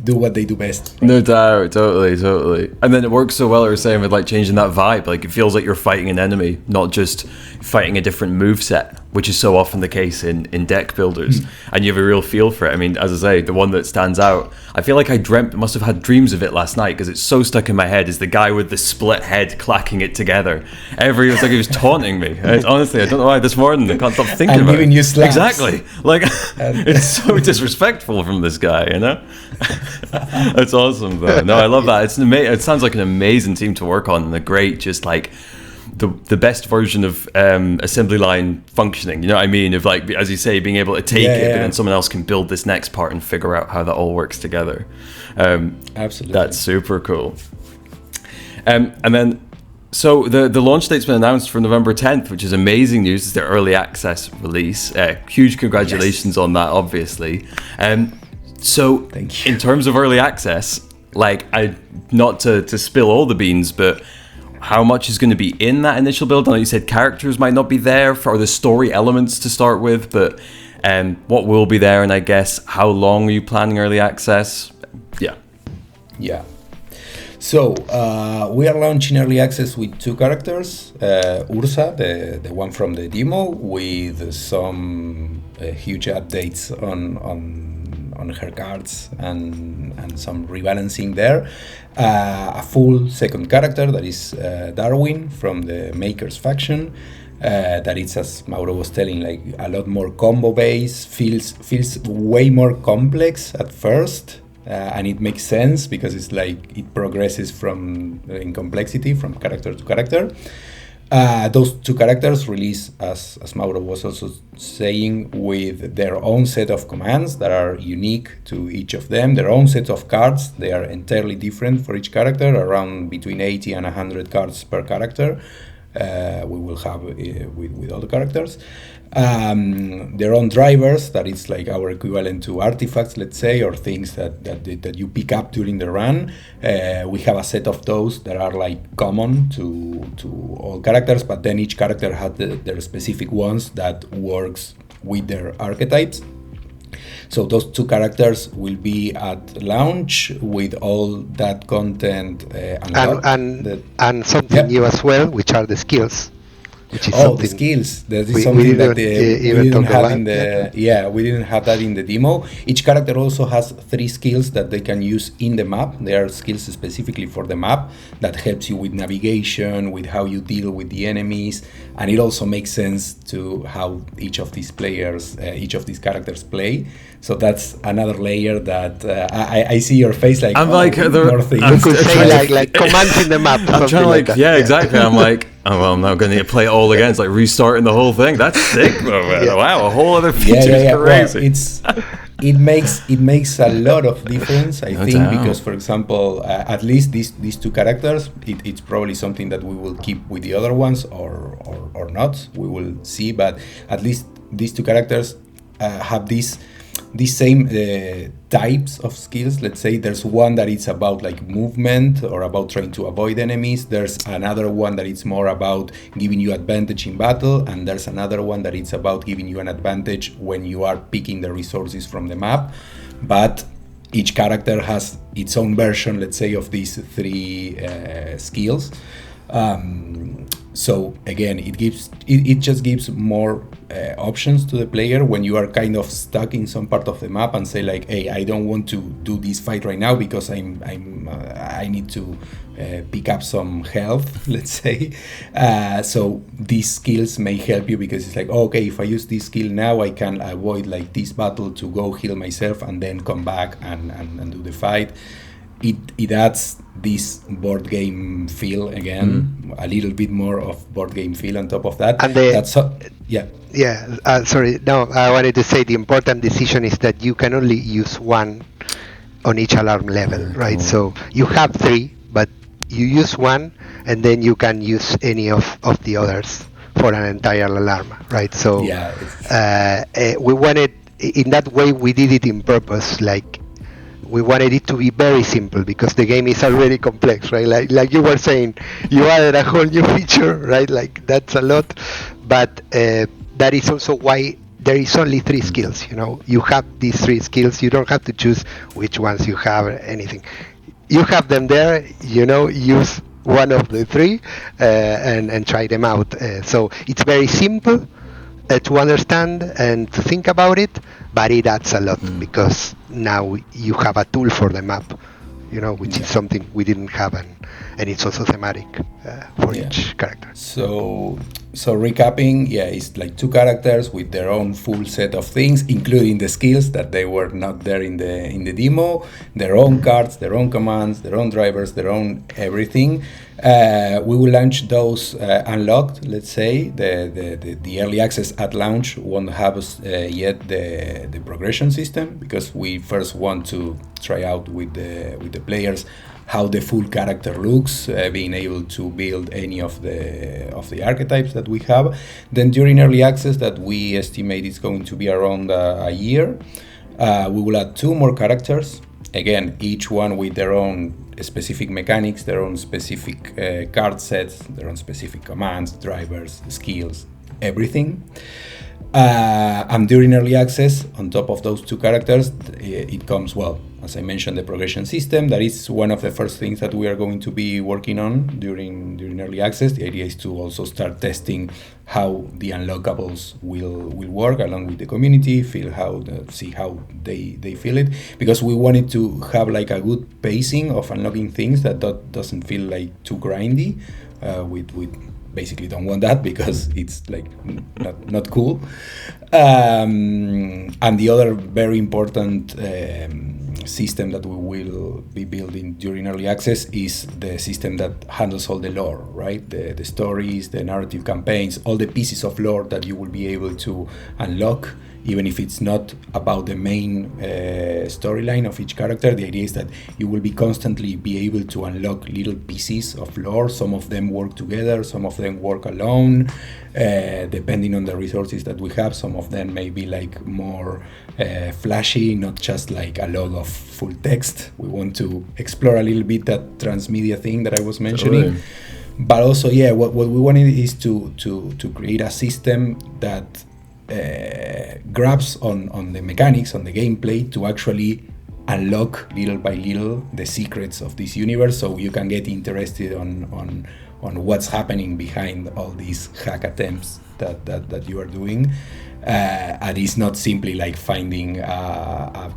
do what they do best. No doubt, totally. And then it works so well, I was saying, with like changing that vibe. Like it feels like you're fighting an enemy, not just fighting a different move set, which is so often the case in deck builders. And you have a real feel for it. I mean, as I say, the one that stands out, I feel like I must have had dreams of it last night because it's so stuck in my head, is the guy with the split head clacking it together. It was like he was taunting me. Honestly, I don't know why this morning I can't stop thinking about it. Giving you slaps. Exactly. Like it's so disrespectful from this guy, you know? That's awesome though. No, I love that. It sounds like an amazing team to work on, and a great, just like the best version of assembly line functioning, you know what I mean, of like, as you say, being able to take it, but then someone else can build this next part and figure out how that all works together. Absolutely, that's super cool. And then so the launch date's been announced for November 10th, which is amazing news. It's their early access release. Huge congratulations on that, obviously. So thank you. In terms of early access, like, not to spill all the beans, but how much is going to be in that initial build? I know you said characters might not be there for the story elements to start with, but what will be there, and I guess how long are you planning early access? Yeah. So we are launching early access with 2 characters. Ursa, the one from the demo, with some huge updates on her cards and some rebalancing there. A full second character that is Darwin from the Makers faction. That is, as Mauro was telling, like a lot more combo based, feels way more complex at first. And it makes sense because it's like it progresses in complexity from character to character. Those 2 characters release, as Mauro was also saying, with their own set of commands that are unique to each of them, their own set of cards. They are entirely different for each character, around between 80 and 100 cards per character. we will have with all the characters. Their own drivers, that is like our equivalent to artifacts, let's say, or things that you pick up during the run. We have a set of those that are like common to all characters, but then each character has their specific ones that works with their archetypes. So those two characters will be at launch with all that content and something new as well, which are the skills. Which is the skills. That is something that we didn't have in the we didn't have that in the demo. Each character also has 3 skills that they can use in the map. They are skills specifically for the map that helps you with navigation, with how you deal with the enemies, and it also makes sense to how each of these characters play. So that's another layer that I see your face like. I'm like more things. You could say like commands in the map. I'm trying to exactly. I'm like, I'm now going to play it all again. It's like restarting the whole thing. That's sick. Wow, a whole other feature is crazy. Well, it makes a lot of difference, I think, because, for example, at least these 2 characters, it's probably something that we will keep with the other ones or not. We will see, but at least these 2 characters have these same types of skills. Let's say there's one that it's about like movement or about trying to avoid enemies. There's another one that it's more about giving you advantage in battle, and there's another one that it's about giving you an advantage when you are picking the resources from the map. But each character has its own version, let's say, of these 3 skills. So again, it just gives more options to the player when you are kind of stuck in some part of the map and say like, hey, I don't want to do this fight right now because I need to pick up some health, let's say. So these skills may help you because it's like, okay, if I use this skill now, I can avoid like this battle to go heal myself and then come back and do the fight. It adds this board game feel again, a little bit more of board game feel on top of that. And sorry, no, I wanted to say the important decision is that you can only use one on each alarm level, right? So you have 3, but you use one, and then you can use any of the others for an entire alarm, right? So we wanted, in that way, we did it in purpose, like. We wanted it to be very simple because the game is already complex, right? Like you were saying, you added a whole new feature, right? Like that's a lot, but that is also why there is only 3 skills. You know, you have these 3 skills. You don't have to choose which ones you have or anything. You have them there. You know, use one of the 3 and try them out. So it's very simple to understand and to think about it, but it adds a lot because now you have a tool for the map, you know, which is something we didn't have, and it's also thematic for each character. So recapping, it's like 2 characters with their own full set of things, including the skills that they were not there in the demo, their own cards, their own commands, their own drivers, their own everything. We will launch those unlocked, let's say. The early access at launch won't have yet the progression system because we first want to try out with the players how the full character looks, being able to build any of the archetypes that we have. Then during early access, that we estimate is going to be around a year, we will add 2 more characters. Again, each one with their own specific mechanics, their own specific card sets, their own specific commands, drivers, skills, everything. And during early access, on top of those 2 characters, it comes, as I mentioned, the progression system. That is one of the first things that we are going to be working on during early access. The idea is to also start testing how the unlockables will work along with the community, see how they feel it, because we wanted to have like a good pacing of unlocking things that doesn't feel like too grindy. We basically don't want that because it's like not cool. And the other very important system that we will be building during early access is the system that handles all the lore, right? The stories, the narrative campaigns, all the pieces of lore that you will be able to unlock even if it's not about the main storyline of each character. The idea is that you will be constantly be able to unlock little pieces of lore. Some of them work together, some of them work alone, depending on the resources that we have. Some of them may be like more flashy, not just like a log of full text. We want to explore a little bit that transmedia thing that I was mentioning. Totally. But also, what we wanted is to create a system that grabs on the mechanics, on the gameplay, to actually unlock little by little the secrets of this universe, so you can get interested on what's happening behind all these hack attempts that you are doing. And it's not simply like finding a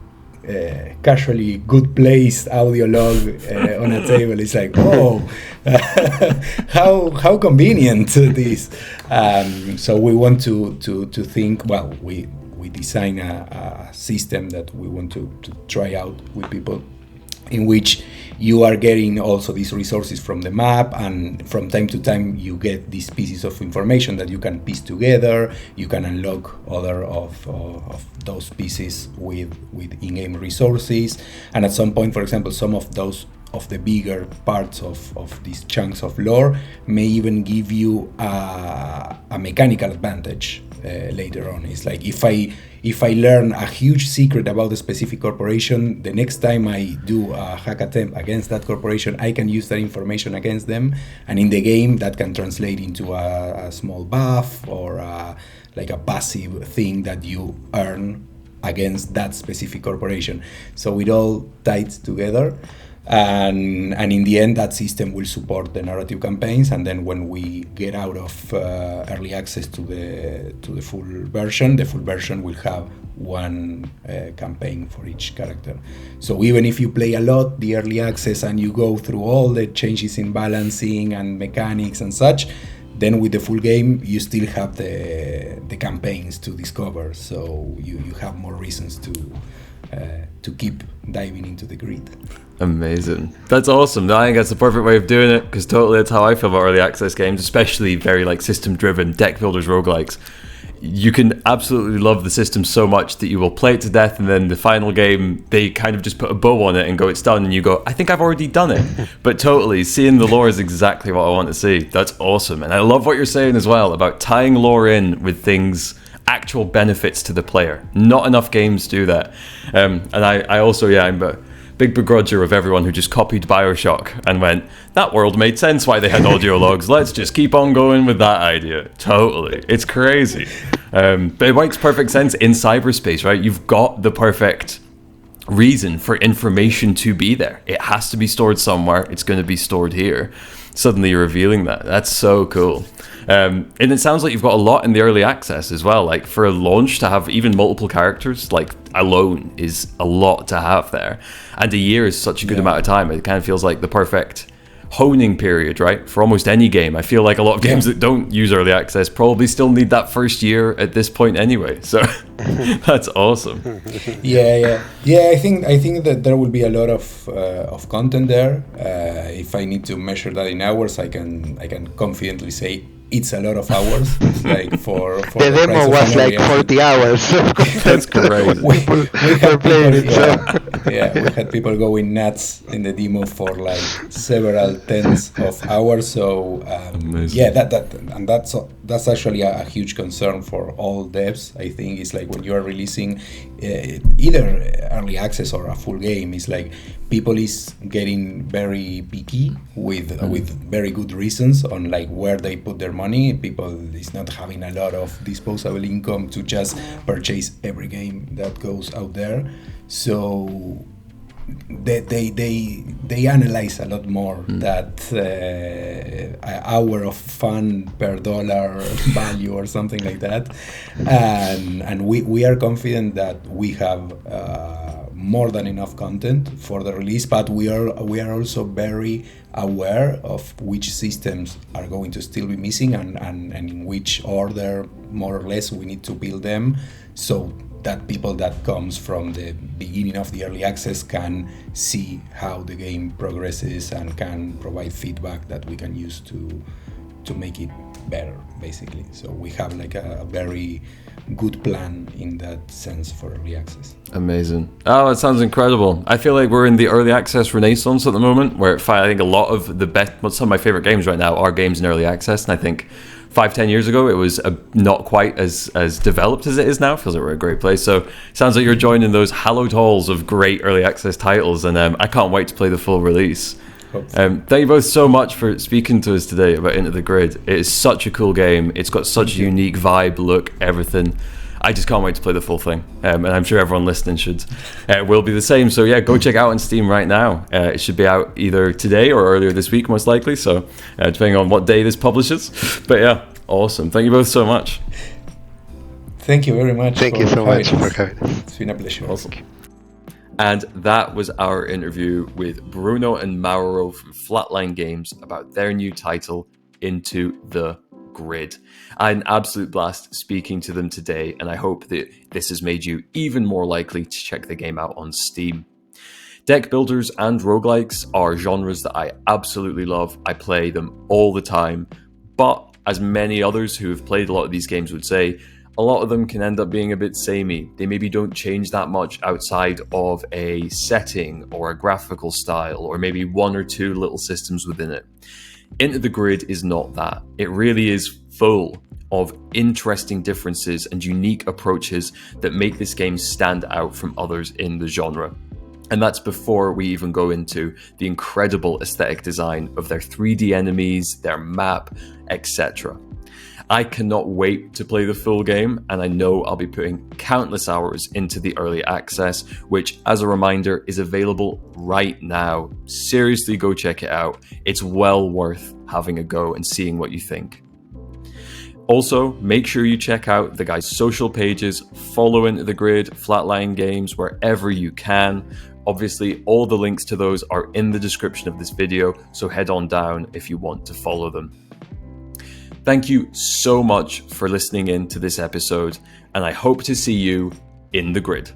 casually good placed audio log on a table. It's like, oh, how convenient this. So we want to think, well, we design a system that we want to try out with people, in which you are getting also these resources from the map, and from time to time you get these pieces of information that you can piece together. You can unlock other of those pieces with in-game resources, and at some point, for example, some of the bigger parts of these chunks of lore may even give you a mechanical advantage later on. It's like, if I learn a huge secret about a specific corporation, the next time I do a hack attempt against that corporation, I can use that information against them, and in the game that can translate into a small buff or like a passive thing that you earn against that specific corporation. So it all ties together. And in the end, that system will support the narrative campaigns. And then when we get out of early access to the full version, the full version will have one campaign for each character. So even if you play a lot the early access and you go through all the changes in balancing and mechanics and such, then with the full game you still have the campaigns to discover. So you have more reasons to keep diving into the grid. Amazing. That's awesome. I think that's the perfect way of doing it, because totally that's how I feel about early access games, especially very like system driven deck builders, roguelikes. You can absolutely love the system so much that you will play it to death, and then the final game they kind of just put a bow on it and go, it's done, and you go, I think I've already done it. But totally, seeing the lore is exactly what I want to see. That's awesome. And I love what you're saying as well about tying lore in with things, actual benefits to the player. Not enough games do that. And I also, I'm a big begrudger of everyone who just copied BioShock and went, that world made sense why they had audio logs, let's just keep on going with that idea. Totally. It's crazy. But it makes perfect sense in cyberspace, right? You've got the perfect reason for information to be there. It has to be stored somewhere. It's going to be stored here. Suddenly you're revealing that. That's so cool. And it sounds like you've got a lot in the early access as well. Like for a launch to have even multiple characters, like alone is a lot to have there. And a year is such a good amount of time. It kind of feels like the perfect honing period, right? For almost any game. I feel like a lot of games that don't use early access probably still need that first year at this point anyway. So that's awesome. Yeah. I think that there will be a lot of content there. If I need to measure that in hours, I can confidently say it's a lot of hours. It's like for the demo was like 40 hours. That's great. we had people, we had people going nuts in the demo for like several tens of hours. So that's actually a huge concern for all devs. I think it's like when you are releasing either early access or a full game, it's like people is getting very picky with very good reasons on like where they put their money. People is not having a lot of disposable income to just purchase every game that goes out there. So they analyze a lot more that hour of fun per dollar value or something like that, and we are confident that we have more than enough content for the release, but we are also very aware of which systems are going to still be missing and in which order more or less we need to build them, so that people that comes from the beginning of the early access can see how the game progresses and can provide feedback that we can use to make it better, basically. So we have like a very good plan in that sense for early access. Amazing. Oh, it sounds incredible. I feel like we're in the early access renaissance at the moment, where I think a lot of the best, some of my favorite games right now are games in early access. And I think 5-10 years ago, it was not quite as developed as it is now. Feels like we're a great place. So it sounds like you're joining those hallowed halls of great early access titles. And I can't wait to play the full release. Thank you both so much for speaking to us today about Into the Grid. It is such a cool game. It's got such a unique vibe, look, everything. I just can't wait to play the full thing. And I'm sure everyone listening should. Will be the same. So yeah, go check it out on Steam right now. It should be out either today or earlier this week, most likely. So depending on what day this publishes. But yeah, awesome. Thank you both so much. Thank you very much. Thank you so much for coming. It's been a pleasure. Awesome. And that was our interview with Bruno and Mauro from Flatline Games about their new title, Into the Grid. I had an absolute blast speaking to them today, and I hope that this has made you even more likely to check the game out on Steam. Deck builders and roguelikes are genres that I absolutely love. I play them all the time, but as many others who have played a lot of these games would say, a lot of them can end up being a bit samey. They maybe don't change that much outside of a setting or a graphical style, or maybe one or two little systems within it. Into the Grid is not that. It really is full of interesting differences and unique approaches that make this game stand out from others in the genre. And that's before we even go into the incredible aesthetic design of their 3D enemies, their map, etc. I cannot wait to play the full game, and I know I'll be putting countless hours into the early access, which, as a reminder, is available right now. Seriously, go check it out. It's well worth having a go and seeing what you think. Also, make sure you check out the guys' social pages, follow Into the Grid, Flatline Games, wherever you can. Obviously, all the links to those are in the description of this video, so head on down if you want to follow them. Thank you so much for listening in to this episode, and I hope to see you in the grid.